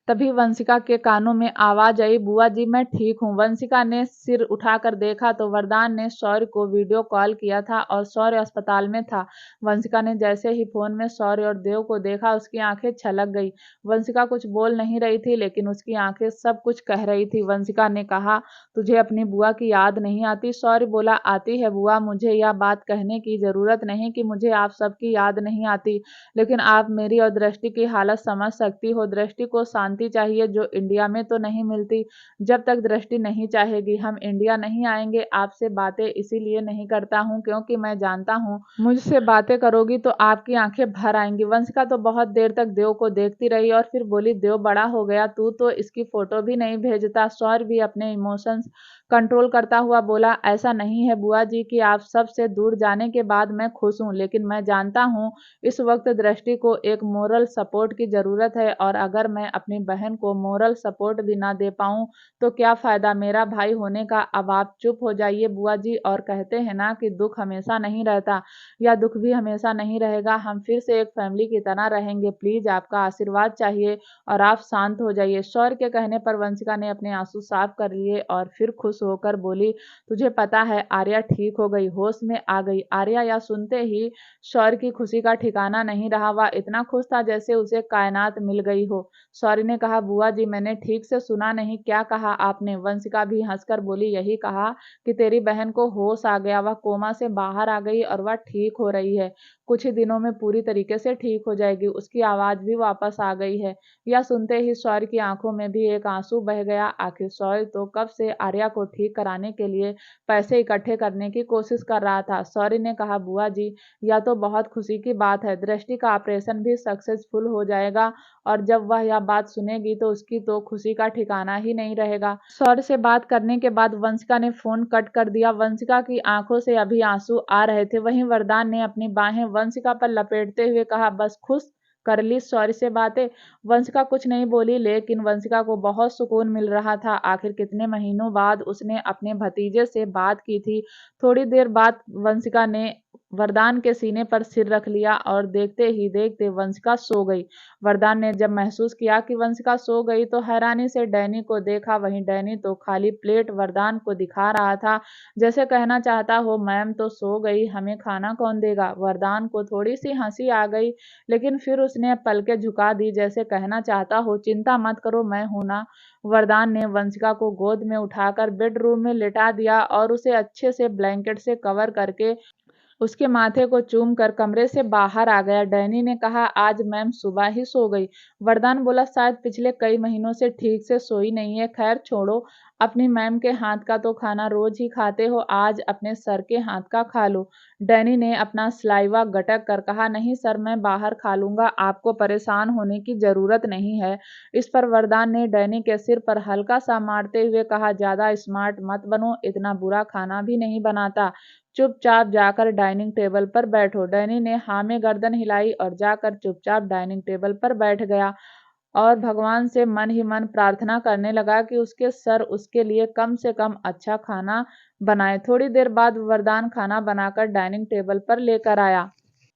तभी वंशिका के कानों में आवाज आई, बुआ जी मैं ठीक हूँ। वंशिका ने सिर उठाकर देखा तो वरदान ने शौर्य को वीडियो कॉल किया था और शौर्य अस्पताल में था। वंशिका ने जैसे ही फोन में शौर्य और देव को देखा, उसकी आंखें छलक गई। वंशिका कुछ बोल नहीं रही थी, लेकिन उसकी आंखें सब कुछ कह रही थी। वंशिका ने कहा, तुझे अपनी बुआ की याद नहीं आती? शौर्य बोला, आती है बुआ, मुझे यह बात कहने की जरूरत नहीं कि मुझे आप सबकी याद नहीं आती, लेकिन आप मेरी और दृष्टि की हालत समझ सकती हो। दृष्टि को शांति चाहिए, जो इंडिया में तो नहीं मिलती। जब तक दृष्टि नहीं चाहेगी, हम इंडिया नहीं आएंगे। आपसे बातें इसीलिए नहीं करता हूँ क्योंकि मैं जानता हूँ मुझसे बातें करोगी तो आपकी आंखें भर आएंगी। वंशिका तो बहुत देर तक देव को देखती रही और फिर बोली, देव बड़ा हो गया, तू तो इसकी फोटो भी नहीं भेजता। शौर्य भी अपने इमोशंस कंट्रोल करता हुआ बोला, ऐसा नहीं है बुआ जी कि आप सबसे दूर जाने के बाद मैं खुश हूँ, लेकिन मैं जानता हूँ इस वक्त दृष्टि को एक मोरल सपोर्ट की जरूरत है और अगर मैं अपनी बहन को मोरल सपोर्ट भी ना दे पाऊँ तो क्या फ़ायदा मेरा भाई होने का। अब आप चुप हो जाइए बुआ जी, और कहते हैं ना कि दुख हमेशा नहीं रहता, या दुख भी हमेशा नहीं रहेगा। हम फिर से एक फैमिली की तरह रहेंगे। प्लीज़ आपका आशीर्वाद चाहिए और आप शांत हो जाइए। शौर्य के कहने पर वंशिका ने अपने आंसू साफ कर लिए और फिर खुश होकर बोली, तुझे पता है आर्या ठीक हो गई, होश में आ गई। आर्या यह सुनते ही शौर्य की खुशी का ठिकाना नहीं रहा। वह इतना खुश था जैसे उसे कायनात मिल गई हो। शौर्य ने कहा, बुआ जी मैंने ठीक से सुना नहीं, क्या कहा आपने? वंशिका भी हंसकर बोली, यही कहा कि तेरी बहन को होश आ गया, वह कोमा से बाहर आ गई और वह ठीक हो रही है। कुछ ही दिनों में पूरी तरीके से ठीक हो जाएगी। उसकी आवाज़ भी वापस आ गई है। यह सुनते ही शौर्य की आंखों में भी एक आंसू बह गया। आखिर शौर्य तो कब से आर्या को ठीक कराने के लिए पैसे इकट्ठे करने की कोशिश कर रहा था। शौर्य ने कहा, बुआ जी यह तो बहुत खुशी की बात है, दृष्टि का ऑपरेशन भी सक्सेसफुल हो जाएगा। और जब वह यह बात सुनेगी तो उसकी तो खुशी का ठिकाना ही नहीं रहेगा। शौर्य से बात करने के बाद वंशिका ने फोन कट कर दिया। वंशिका की आंखों से अभी आंसू आ रहे थे। वहीं वरदान ने अपनी बाहें वंशिका पर लपेटते हुए कहा, बस खुश कर ली शौर्य से बातें। वंशिका कुछ नहीं बोली, लेकिन वंशिका को बहुत सुकून मिल रहा था। आखिर कितने महीनों बाद उसने अपने भतीजे से बात की थी। थोड़ी देर बाद वंशिका ने वरदान के सीने पर सिर रख लिया और देखते ही देखते वंशिका सो गई। वरदान ने जब महसूस किया कि वंशिका सो गई तो हैरानी से डैनी को देखा। वहीं डैनी तो खाली प्लेट वरदान को दिखा रहा था, जैसे कहना चाहता हो, मैम तो सो गई, हमें खाना कौन देगा। वरदान को थोड़ी सी हंसी आ गई, लेकिन फिर उसने पलकें झुका दी, जैसे कहना चाहता हो, चिंता मत करो, मैं हूं ना। वरदान ने वंशिका को गोद में उठाकर बेडरूम में लेटा दिया और उसे अच्छे से ब्लैंकेट से कवर करके उसके माथे को चूम कर कमरे से बाहर आ गया। डैनी ने कहा, आज मैम सुबह ही सो गई। वरदान बोला, शायद पिछले कई महीनों से ठीक से सोई नहीं है। खैर छोड़ो, अपनी मैम के हाथ का तो खाना रोज ही खाते हो, आज अपने सर के हाथ का खा लो। डैनी ने अपना सलाइवा गटक कर कहा, नहीं सर, मैं बाहर खा लूंगा, आपको परेशान होने की जरूरत नहीं है। इस पर वरदान ने डैनी के सिर पर हल्का सा मारते हुए कहा, ज्यादा स्मार्ट मत बनो, इतना बुरा खाना भी नहीं बनाता, चुपचाप जाकर डाइनिंग टेबल पर बैठो। डैनी ने हाँ में गर्दन हिलाई और जाकर चुपचाप डाइनिंग टेबल पर बैठ गया और भगवान से मन ही मन प्रार्थना करने लगा कि उसके सर उसके लिए कम से कम अच्छा खाना बनाए। थोड़ी देर बाद वरदान खाना बनाकर डाइनिंग टेबल पर लेकर आया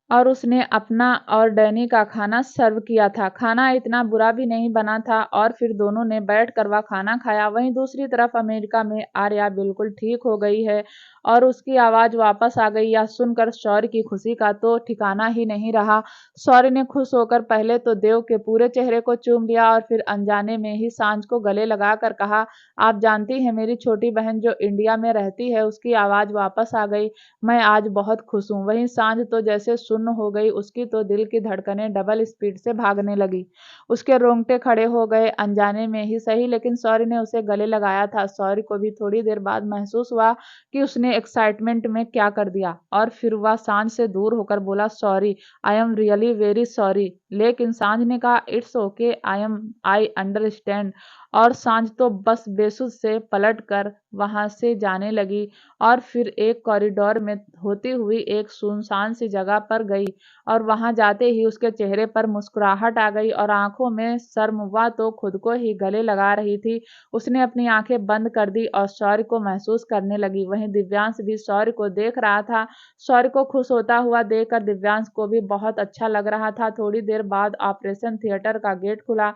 और उसने अपना और डैनी का खाना सर्व किया था। खाना इतना बुरा भी नहीं बना था और फिर दोनों ने बैठकर वह खाना खाया। वहीं दूसरी तरफ अमेरिका में आर्या बिल्कुल ठीक हो गई है और उसकी आवाज़ वापस आ गई। यह सुनकर शौर्य की खुशी का तो ठिकाना ही नहीं रहा। शौर्य ने खुश होकर पहले तो देव के पूरे चेहरे को चूम लिया और फिर अनजाने में ही सांझ को गले लगाकर कहा, आप जानती हैं मेरी छोटी बहन जो इंडिया में रहती है, उसकी आवाज़ वापस आ गई, मैं आज बहुत खुश हूँ। वहीं सांझ तो जैसे सुन्न हो गई, उसकी तो दिल की धड़कनें डबल स्पीड से भागने लगी। उसके रोंगटे खड़े हो गए, अनजाने में ही सही, लेकिन शौर्य ने उसे गले लगाया था। शौर्य को भी थोड़ी देर बाद महसूस हुआ कि उसने एक्साइटमेंट में क्या कर दिया और फिर वह सांझ से दूर होकर बोला, sorry, I am really very sorry. लेकिन सांझ ने कहा, इट्स ओके, आई अंडरस्टैंड। और सांझ तो बस बेसुध से पलट कर वहां से जाने लगी और फिर एक कॉरिडोर में होती हुई एक सुनसान सी जगह पर गई और वहां जाते ही उसके चेहरे पर मुस्कुराहट आ गई और आंखों में शर्म, वह तो खुद को ही गले लगा रही थी। उसने अपनी आंखें बंद कर दी और शौर्य को महसूस करने लगी। वहीं दिव्यांश भी शौर्य को देख रहा था। शौर्य को खुश होता हुआ देखकर दिव्यांश को भी बहुत अच्छा लग रहा था। थोड़ी देर बाद ऑपरेशन थिएटर का गेट खुला।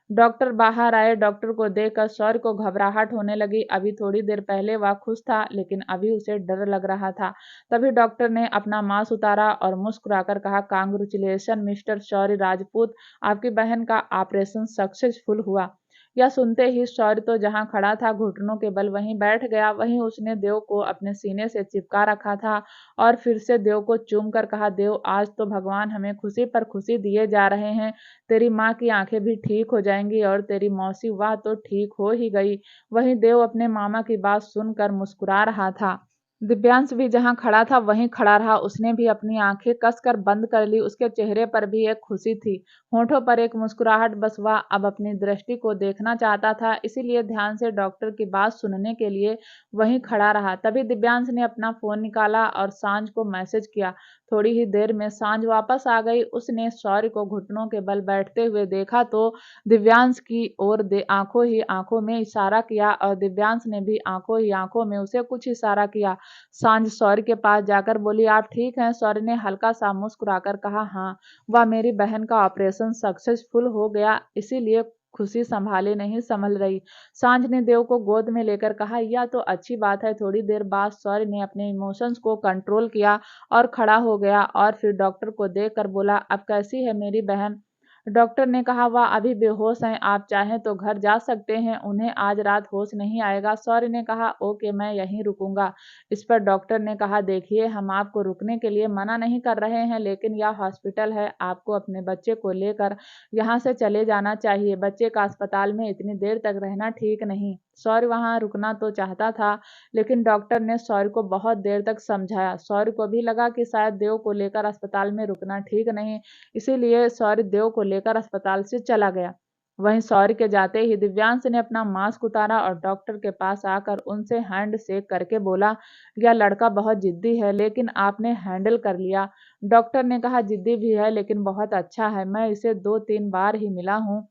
डॉक्टर बाहर आए। डॉक्टर को देखकर शौर्य को घबराहट होने लगी। अभी थोड़ी देर पहले वह खुश था, लेकिन अभी उसे डर लग रहा था। तभी डॉक्टर ने अपना मास्क उतारा और मुस्कुराकर कहा, कांग्रेचुलेशन मिस्टर शौर्य राजपूत, आपकी बहन का ऑपरेशन सक्सेसफुल हुआ। यह सुनते ही शौर्य तो जहां खड़ा था घुटनों के बल वहीं बैठ गया। वहीं उसने देव को अपने सीने से चिपका रखा था और फिर से देव को चूम कर कहा, देव, आज तो भगवान हमें खुशी पर खुशी दिए जा रहे हैं। तेरी माँ की आंखें भी ठीक हो जाएंगी और तेरी मौसी, वह तो ठीक हो ही गई। वहीं देव अपने मामा की बात सुनकर मुस्कुरा रहा था। दिव्यांश भी जहाँ खड़ा था वहीं खड़ा रहा। उसने भी अपनी आंखें कसकर बंद कर ली। उसके चेहरे पर भी एक खुशी थी, होठों पर एक मुस्कुराहट। बस वह अब अपनी दृष्टि को देखना चाहता था, इसीलिए ध्यान से डॉक्टर की बात सुनने के लिए वहीं खड़ा रहा। तभी दिव्यांश ने अपना फोन निकाला और सांझ को मैसेज किया। थोड़ी ही देर में सांझ वापस आ गई। उसने शौर्य को घुटनों के बल बैठते हुए देखा तो दिव्यांश की ओर आंखों ही आंखों में इशारा किया और दिव्यांश ने भी आंखों ही आंखों में उसे कुछ इशारा किया। सांझ सौर्य के पास जाकर बोली, आप ठीक हैं? सौर्य ने हल्का सा मुस्कुराकर कहा, हाँ। वह मेरी बहन का ऑपरेशन सक्सेसफुल हो गया, इसीलिए खुशी संभाले नहीं संभल रही। सांझ ने देव को गोद में लेकर कहा, यह तो अच्छी बात है। थोड़ी देर बाद सौर्य ने अपने इमोशंस को कंट्रोल किया और खड़ा हो गया और फिर डॉक्टर को देखकर बोला, अब कैसी है मेरी बहन? डॉक्टर ने कहा, वह अभी बेहोश हैं, आप चाहें तो घर जा सकते हैं, उन्हें आज रात होश नहीं आएगा। सौर्य ने कहा, ओके, मैं यहीं रुकूंगा। इस पर डॉक्टर ने कहा, देखिए, हम आपको रुकने के लिए मना नहीं कर रहे हैं, लेकिन यह हॉस्पिटल है, आपको अपने बच्चे को लेकर यहाँ से चले जाना चाहिए। बच्चे का अस्पताल में इतनी देर तक रहना ठीक नहीं। सौर्य वहाँ रुकना तो चाहता था, लेकिन डॉक्टर ने सौर्य को बहुत देर तक समझाया। सौर्य को भी लगा कि शायद देव को लेकर अस्पताल में रुकना ठीक नहीं, इसीलिए सौर्य देव को लेकर अस्पताल से चला गया। वहीं सौर्य के जाते ही दिव्यांश ने अपना मास्क उतारा और डॉक्टर के पास आकर उनसे हैंड शेक करके बोला, यह लड़का बहुत जिद्दी है, लेकिन आपने हैंडल कर लिया। डॉक्टर ने कहा, जिद्दी भी है लेकिन बहुत अच्छा है। मैं इसे 2-3 बार ही मिला हूँ,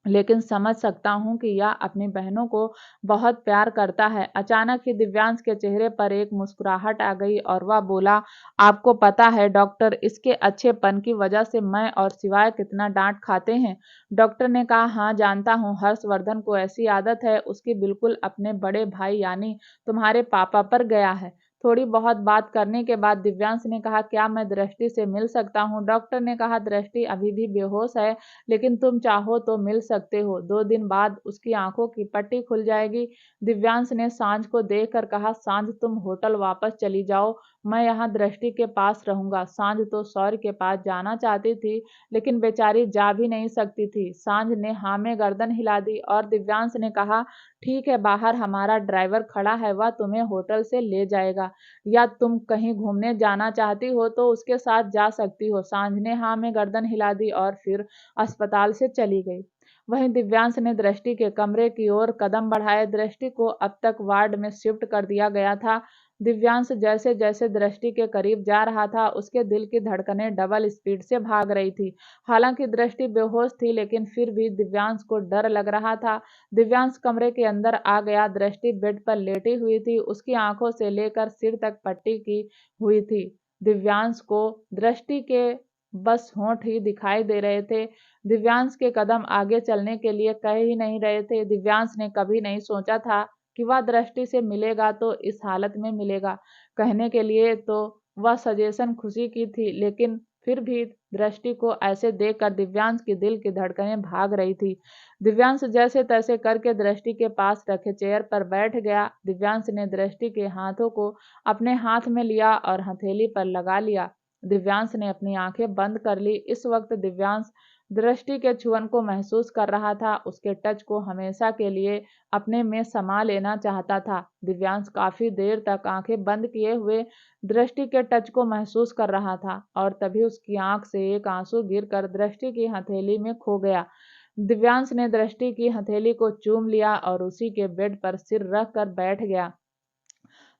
लेकिन समझ सकता हूँ कि यह अपनी बहनों को बहुत प्यार करता है। अचानक ही दिव्यांश के चेहरे पर एक मुस्कुराहट आ गई और वह बोला, आपको पता है डॉक्टर, इसके अच्छेपन की वजह से मैं और सिवाय कितना डांट खाते हैं। डॉक्टर ने कहा, हाँ जानता हूँ, हर्षवर्धन को ऐसी आदत है, उसकी बिल्कुल अपने बड़े भाई यानी तुम्हारे पापा पर गया है। थोड़ी बहुत बात करने के बाद दिव्यांश ने कहा, क्या मैं दृष्टि से मिल सकता हूँ? डॉक्टर ने कहा, दृष्टि अभी भी बेहोश है, लेकिन तुम चाहो तो मिल सकते हो। 2 दिन बाद उसकी आंखों की पट्टी खुल जाएगी। दिव्यांश ने सांझ को देखकर कहा, सांझ तुम होटल वापस चली जाओ, मैं यहाँ दृष्टि के पास रहूंगा। सांझ तो सौर्य के पास जाना चाहती थी, लेकिन बेचारी जा भी नहीं सकती थी। सांझ ने हाँ में गर्दन हिला दी और दिव्यांश ने कहा, ठीक है, बाहर हमारा ड्राइवर खड़ा है, वह तुम्हें होटल से ले जाएगा, या तुम कहीं घूमने जाना चाहती हो तो उसके साथ जा सकती हो। सांझ ने हाँ में गर्दन हिला दी और फिर अस्पताल से चली गई। वहीं दिव्यांश ने दृष्टि के कमरे की ओर कदम बढ़ाए। दृष्टि को अब तक वार्ड में शिफ्ट कर दिया गया था। दिव्यांश जैसे जैसे दृष्टि के करीब जा रहा था, उसके दिल की धड़कनें डबल स्पीड से भाग रही थी। हालांकि दृष्टि बेहोश थी, लेकिन फिर भी दिव्यांश को डर लग रहा था। दिव्यांश कमरे के अंदर आ गया। दृष्टि बेड पर लेटी हुई थी, उसकी आंखों से लेकर सिर तक पट्टी की हुई थी। दिव्यांश को दृष्टि के बस होंठ ही दिखाई दे रहे थे। दिव्यांश के कदम आगे चलने के लिए कह ही नहीं रहे थे। दिव्यांश ने कभी नहीं सोचा था कि वह दृष्टि से मिलेगा तो इस हालत में मिलेगा। कहने के लिए तो वह सजेशन खुशी की थी, लेकिन फिर भी दृष्टि को ऐसे देखकर दिव्यांश की दिल की धड़कनें भाग रही थी। दिव्यांश जैसे तैसे करके दृष्टि के पास रखे चेयर पर बैठ गया। दिव्यांश ने दृष्टि के हाथों को अपने हाथ में लिया और हथेली पर लगा लिया। दिव्यांश ने अपनी आंखें बंद कर ली। इस वक्त दिव्यांश दृष्टि के छुअन को महसूस कर रहा था, उसके टच को हमेशा के लिए अपने में समा लेना चाहता था। दिव्यांश काफी देर तक आंखें बंद किए हुए दृष्टि के टच को महसूस कर रहा था और तभी उसकी आंख से एक आंसू गिरकर दृष्टि की हथेली में खो गया। दिव्यांश ने दृष्टि की हथेली को चूम लिया और उसी के बेड पर सिर रख कर बैठ गया।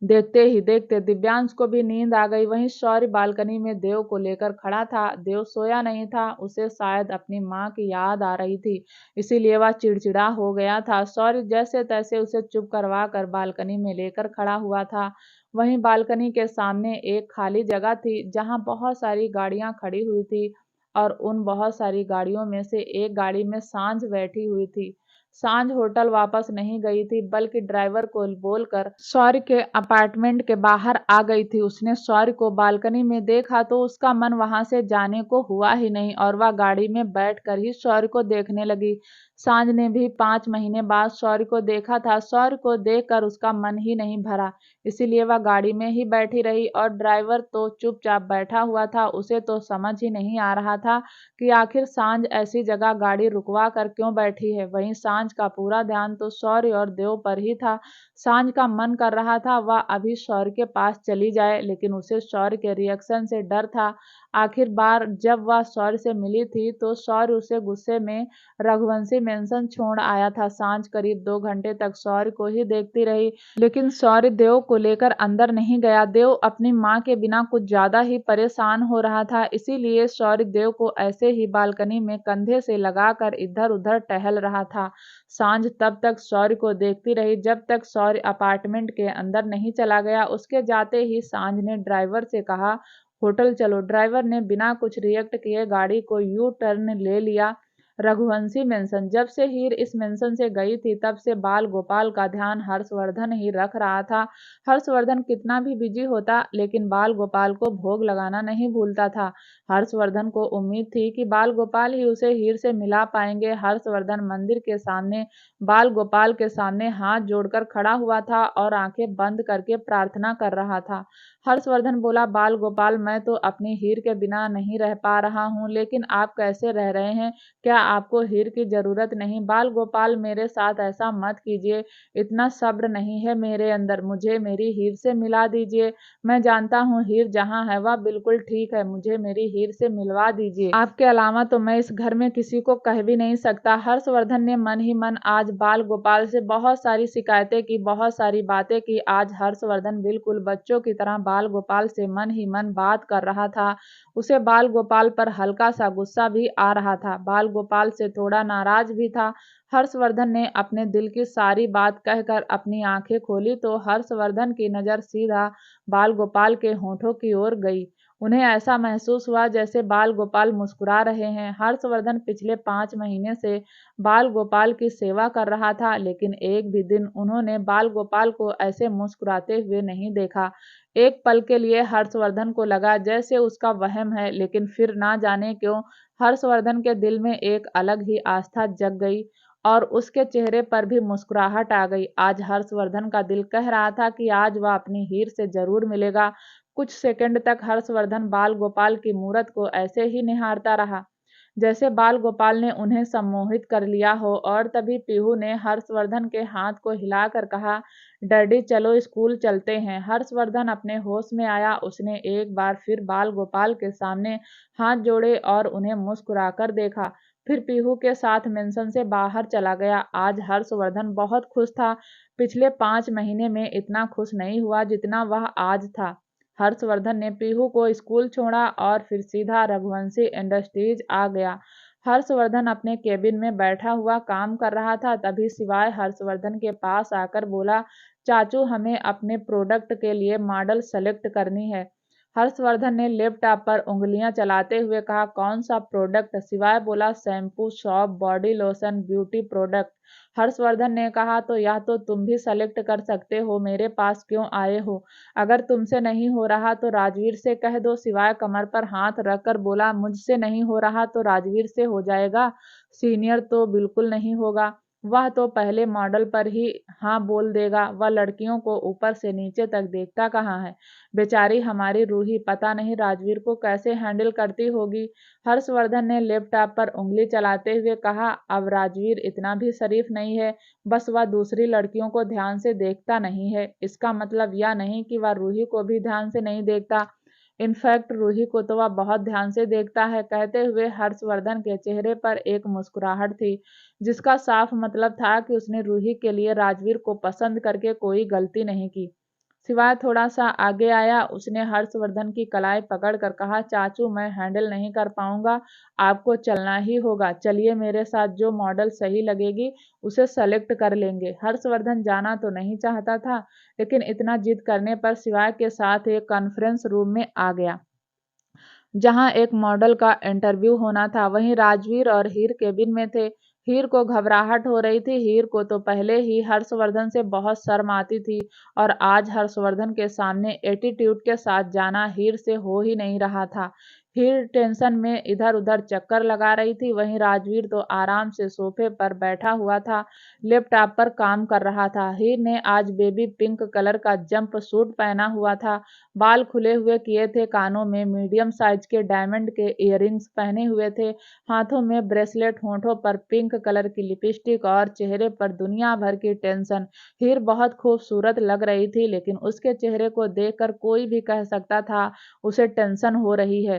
देखते ही देखते दिव्यांश को भी नींद आ गई। वहीं शौर्य बालकनी में देव को लेकर खड़ा था। देव सोया नहीं था, उसे शायद अपनी माँ की याद आ रही थी, इसीलिए वह चिड़चिड़ा हो गया था। शौर्य जैसे तैसे उसे चुप करवा कर बालकनी में लेकर खड़ा हुआ था। वहीं बालकनी के सामने एक खाली जगह थी, जहाँ बहुत सारी गाड़ियां खड़ी हुई थी और उन बहुत सारी गाड़ियों में से एक गाड़ी में सांझ बैठी हुई थी। सांझ होटल वापस नहीं गई थी, बल्कि ड्राइवर को बोलकर शौर्य के अपार्टमेंट के बाहर आ गई थी। उसने शौर्य को बालकनी में देखा तो उसका मन वहां से जाने को हुआ ही नहीं और वह गाड़ी में बैठकर ही शौर्य को देखने लगी। सांझ ने भी 5 महीने बाद शौर्य को देखा था। शौर्य को देखकर उसका मन ही नहीं भरा, इसीलिए वह गाड़ी में ही बैठी रही और ड्राइवर तो चुपचाप बैठा हुआ था। उसे तो समझ ही नहीं आ रहा था कि आखिर सांझ ऐसी जगह गाड़ी रुकवा कर क्यों बैठी है। वहीं सांझ का पूरा ध्यान तो शौर्य और देव पर ही था। सांझ का मन कर रहा था वह अभी शौर्य के पास चली जाए, लेकिन उसे शौर्य के रिएक्शन से डर था। आखिर बार जब वह शौर्य से मिली थी तो शौर्य उसे गुस्से में रघुवंशी मेंशन छोड़ आया था। सांझ करीब 2 घंटे तक शौर्य को ही देखती रही, लेकिन शौर्य देव को लेकर अंदर नहीं गया। देव अपनी माँ के बिना कुछ ज्यादा ही परेशान हो रहा था, इसीलिए शौर्य देव को ऐसे ही बालकनी में कंधे से लगाकर इधर उधर टहल रहा था। सांझ तब तक शौर्य को देखती रही जब तक शौर्य अपार्टमेंट के अंदर नहीं चला गया। उसके जाते ही सांझ ने ड्राइवर से कहा, होटल चलो। ड्राइवर ने बिना कुछ रिएक्ट किए गाड़ी को यू टर्न ले लिया। रघुवंशी मेंशन। जब से हीर इस मेंशन से गई थी तब से बाल गोपाल का ध्यान हर्षवर्धन ही रख रहा था। हर्षवर्धन कितना भी बिजी होता लेकिन बाल गोपाल को भोग लगाना नहीं भूलता था। हर्षवर्धन को उम्मीद थी कि बाल गोपाल ही उसे हीर से मिला पाएंगे। हर्षवर्धन मंदिर के सामने बाल गोपाल के सामने हाथ जोड़कर खड़ा हुआ था और आंखें बंद करके प्रार्थना कर रहा था। हर्षवर्धन बोला, बाल गोपाल, मैं तो अपनी हीर के बिना नहीं रह पा रहा हूँ, लेकिन आप कैसे रह रहे हैं? क्या आपको हीर की जरूरत नहीं? बाल गोपाल, मेरे साथ ऐसा मत कीजिए। इतना सब्र नहीं है मेरे अंदर। मुझे मेरी हीर से मिला दीजिए। मैं जानता हूँ हीर जहाँ है वह बिल्कुल ठीक है। मुझे मेरी हीर से मिलवा दीजिए। आपके अलावा तो मैं इस घर में किसी को कह भी नहीं सकता। हर्षवर्धन ने मन ही मन आज बाल गोपाल से बहुत सारी शिकायतें की, बहुत सारी बातें की। आज हर्षवर्धन बिल्कुल बच्चों की तरह बाल गोपाल से मन ही मन बात कर रहा था। उसे बाल गोपाल पर हल्का सा गुस्सा भी आ रहा था। बाल गोपाल से थोड़ा नाराज भी था। हर्षवर्धन ने अपने दिल की सारी बात कहकर अपनी आंखें खोली तो हर्षवर्धन की नजर सीधा बाल गोपाल के होठों की ओर गई। उन्हें ऐसा महसूस हुआ जैसे बाल गोपाल मुस्कुरा रहे हैं। हर्षवर्धन पिछले 5 महीने से बाल गोपाल की सेवा कर रहा था, लेकिन एक भी दिन उन्होंने बाल गोपाल को ऐसे मुस्कुराते हुए नहीं देखा। एक पल के लिए हर्षवर्धन को लगा जैसे उसका वहम है, लेकिन फिर ना जाने क्यों हर्षवर्धन के दिल में एक अलग ही आस्था जग गई और उसके चेहरे पर भी मुस्कुराहट आ गई। आज हर्षवर्धन का दिल कह रहा था कि आज वह अपनी हीर से जरूर मिलेगा। कुछ सेकंड तक हर्षवर्धन बाल गोपाल की मूरत को ऐसे ही निहारता रहा जैसे बाल गोपाल ने उन्हें सम्मोहित कर लिया हो। और तभी पीहू ने हर्षवर्धन के हाथ को हिलाकर कहा, डैडी चलो स्कूल चलते हैं। हर्षवर्धन अपने होश में आया। उसने एक बार फिर बाल गोपाल के सामने हाथ जोड़े और उन्हें मुस्कुराकर देखा, फिर पीहू के साथ मेंशन से बाहर चला गया। आज हर्षवर्धन बहुत खुश था। पिछले 5 महीने में इतना खुश नहीं हुआ जितना वह आज था। हर्षवर्धन ने पीहू को स्कूल छोड़ा और फिर सीधा रघुवंशी इंडस्ट्रीज आ गया। हर्षवर्धन अपने केबिन में बैठा हुआ काम कर रहा था। तभी सिवाय हर्षवर्धन के पास आकर बोला, चाचू हमें अपने प्रोडक्ट के लिए मॉडल सेलेक्ट करनी है। हर्षवर्धन ने लैपटॉप पर उंगलियां चलाते हुए कहा, कौन सा प्रोडक्ट? सिवाय बोला, shampoo, shop, body lotion, beauty product. Harshvardhan ने कहा, तो यह तो तुम भी सेलेक्ट कर सकते हो, मेरे पास क्यों आए हो? अगर तुमसे नहीं हो रहा तो राजवीर से कह दो। सिवाय कमर पर हाथ रखकर बोला, मुझसे नहीं हो रहा तो राजवीर से हो जाएगा। सीनियर तो बिल्कुल नहीं होगा, वह तो पहले मॉडल पर ही हाँ बोल देगा। वह लड़कियों को ऊपर से नीचे तक देखता कहाँ है। बेचारी हमारी रूही पता नहीं राजवीर को कैसे हैंडल करती होगी। हर्षवर्धन ने लैपटॉप पर उंगली चलाते हुए कहा, अब राजवीर इतना भी शरीफ नहीं है, बस वह दूसरी लड़कियों को ध्यान से देखता नहीं है। इसका मतलब यह नहीं कि वह रूही को भी ध्यान से नहीं देखता। इनफैक्ट रूही को तो वह बहुत ध्यान से देखता है। कहते हुए हर्षवर्धन के चेहरे पर एक मुस्कुराहट थी, जिसका साफ मतलब था कि उसने रूही के लिए राजवीर को पसंद करके कोई गलती नहीं की। सिवाय थोड़ा सा आगे आया। उसने हर्षवर्धन की कलाई पकड़कर कहा, चाचू मैं हैंडल नहीं कर पाऊंगा, आपको चलना ही होगा। चलिए मेरे साथ, जो मॉडल सही लगेगी उसे सेलेक्ट कर लेंगे। हर्षवर्धन जाना तो नहीं चाहता था, लेकिन इतना जिद करने पर सिवाय के साथ एक कॉन्फ्रेंस रूम में आ गया, जहां एक मॉडल का इंटरव्यू होना था। वहीं राजवीर और हीर केबिन में थे। हीर को घबराहट हो रही थी। हीर को तो पहले ही हर्षवर्धन से बहुत शर्म आती थी और आज हर्षवर्धन के सामने एटीट्यूड के साथ जाना हीर से हो ही नहीं रहा था। हीर टेंशन में इधर उधर चक्कर लगा रही थी। वहीं राजवीर तो आराम से सोफे पर बैठा हुआ था, लैपटॉप पर काम कर रहा था। हीर ने आज बेबी पिंक कलर का जंप सूट पहना हुआ था, बाल खुले हुए किए थे, कानों में मीडियम साइज के डायमंड के इयररिंग्स पहने हुए थे, हाथों में ब्रेसलेट, होंठों पर पिंक कलर की लिपस्टिक और चेहरे पर दुनिया भर की टेंशन। हीर बहुत खूबसूरत लग रही थी, लेकिन उसके चेहरे को देखकर कोई भी कह सकता था उसे टेंशन हो रही है।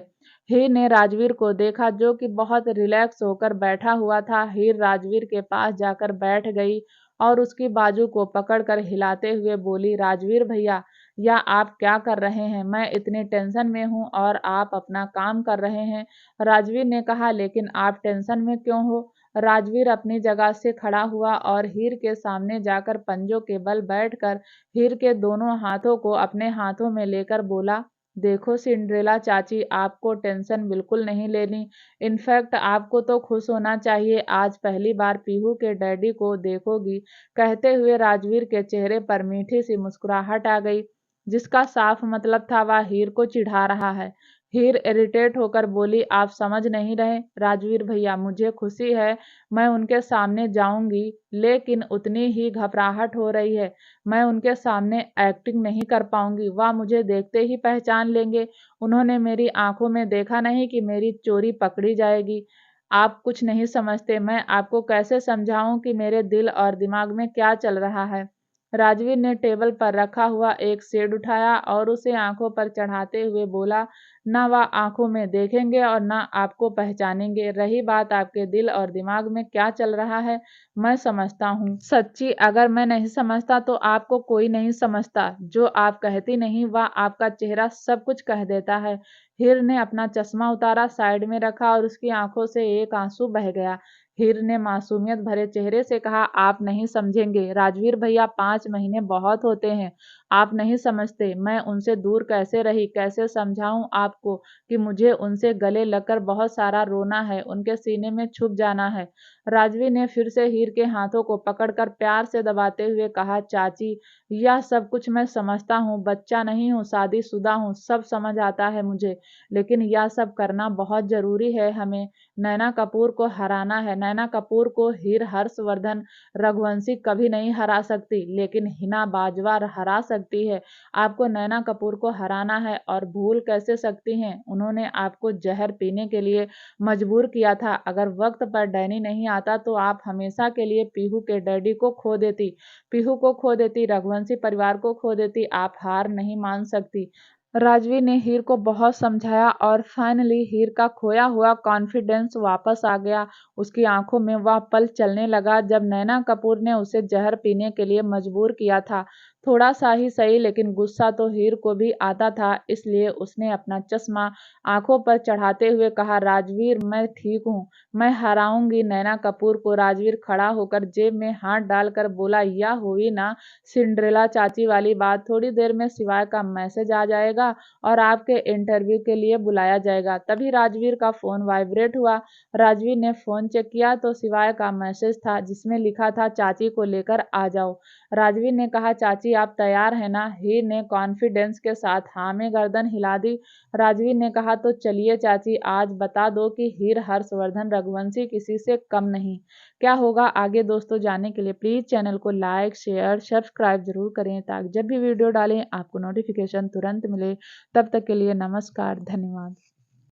हीर ने राजवीर को देखा, जो कि बहुत रिलैक्स होकर बैठा हुआ था। हीर राजवीर के पास जाकर बैठ गई और उसकी बाजू को पकड़कर हिलाते हुए बोली, राजवीर भैया, या आप क्या कर रहे हैं? मैं इतनी टेंशन में हूँ और आप अपना काम कर रहे हैं। राजवीर ने कहा, लेकिन आप टेंशन में क्यों हो? राजवीर अपनी जगह से खड़ा हुआ और हीर के सामने जाकर पंजों के बल बैठकर हीर के दोनों हाथों को अपने हाथों में लेकर बोला, देखो सिंड्रेला चाची, आपको टेंशन बिल्कुल नहीं लेनी। इनफैक्ट आपको तो खुश होना चाहिए, आज पहली बार पीहू के डैडी को देखोगी। कहते हुए राजवीर के चेहरे पर मीठी सी मुस्कुराहट आ गई, जिसका साफ मतलब था वह हीर को चिढ़ा रहा है। हीर इरिटेट होकर बोली, आप समझ नहीं रहे राजवीर भैया, मुझे खुशी है, मैं उनके सामने जाऊंगी, लेकिन उतनी ही घबराहट हो रही है। मैं उनके सामने एक्टिंग नहीं कर पाऊंगी, वह मुझे देखते ही पहचान लेंगे। उन्होंने मेरी आंखों में देखा नहीं कि मेरी चोरी पकड़ी जाएगी। आप कुछ नहीं समझते, मैं आपको कैसे समझाऊं कि मेरे दिल और दिमाग में क्या चल रहा है। राजवीर ने टेबल पर रखा हुआ एक सेड उठाया और उसे आंखों पर चढ़ाते हुए बोला, ना वह आंखों में देखेंगे और ना आपको पहचानेंगे। रही बात आपके दिल और दिमाग में क्या चल रहा है, मैं समझता हूँ। सच्ची, अगर मैं नहीं समझता तो आपको कोई नहीं समझता। जो आप कहती नहीं वह आपका चेहरा सब कुछ कह देता है। हीर ने अपना चश्मा उतारा, साइड में रखा और उसकी आंखों से एक आंसू बह गया। हीर ने मासूमियत भरे चेहरे से कहा, आप नहीं समझेंगे राजवीर भैया, 5 महीने बहुत होते हैं, आप नहीं समझते। मैं उनसे दूर कैसे रही, कैसे समझाऊं आपको कि मुझे उनसे गले लगकर बहुत सारा रोना है, उनके सीने में छुप जाना है। राजवीर ने फिर से हीर के हाथों को पकड़कर प्यार से दबाते हुए कहा, चाची, यह सब कुछ मैं समझता हूँ, बच्चा नहीं हूँ, शादीशुदा हूँ, सब समझ आता है मुझे, लेकिन यह सब करना बहुत जरूरी है। हमें नैना कपूर को हराना है। नैना कपूर को हीर, हर्षवर्धन, रघुवंशी कभी नहीं हरा सकती, लेकिन हिना बाजवा हरा सकती है। आपको नैना कपूर को हराना है, और भूल कैसे सकती हैं? उन्होंने आपको जहर पीने के लिए मजबूर किया था। अगर वक्त पर डैनी नहीं आता तो आप हमेशा के लिए पीहू के डैडी को खो देती, पीहू को खो देती, रघुवंशी परिवार को खो देती। आप हार नहीं मान सकती। राजवीर ने हीर को बहुत समझाया और फाइनली हीर का खोया हुआ कॉन्फिडेंस वापस आ गया। उसकी आंखों में वह पल चलने लगा जब नैना कपूर ने उसे जहर पीने के लिए मजबूर किया था। थोड़ा सा ही सही, लेकिन गुस्सा तो हीर को भी आता था, इसलिए उसने अपना चश्मा आंखों पर चढ़ाते हुए कहा, राजवीर, मैं ठीक हूँ, मैं हराऊंगी नैना कपूर को। राजवीर खड़ा होकर जेब में हाथ डालकर बोला, यह हुई ना सिंड्रेला चाची वाली बात, थोड़ी देर में सिवाय का मैसेज आ जाएगा और आपके इंटरव्यू के लिए बुलाया जाएगा। तभी राजवीर का फोन वाइब्रेट हुआ। राजवीर ने फोन चेक किया तो सिवाय का मैसेज था, जिसमें लिखा था, चाची को लेकर आ जाओ। राजवीर ने कहा, चाची आप तैयार हैं ना? हीर ने कॉन्फिडेंस के साथ हाँ में गर्दन हिला दी। राजवीर ने कहा, तो चलिए चाची, आज बता दो कि हीर, हर्षवर्धन, रघुवंशी किसी से कम नहीं। क्या होगा आगे दोस्तों, जानने के लिए प्लीज चैनल को लाइक, शेयर, सब्सक्राइब जरूर करें, ताकि जब भी वीडियो डालें आपको नोटिफिकेशन तुरंत मिले। तब तक के लिए नमस्कार, धन्यवाद।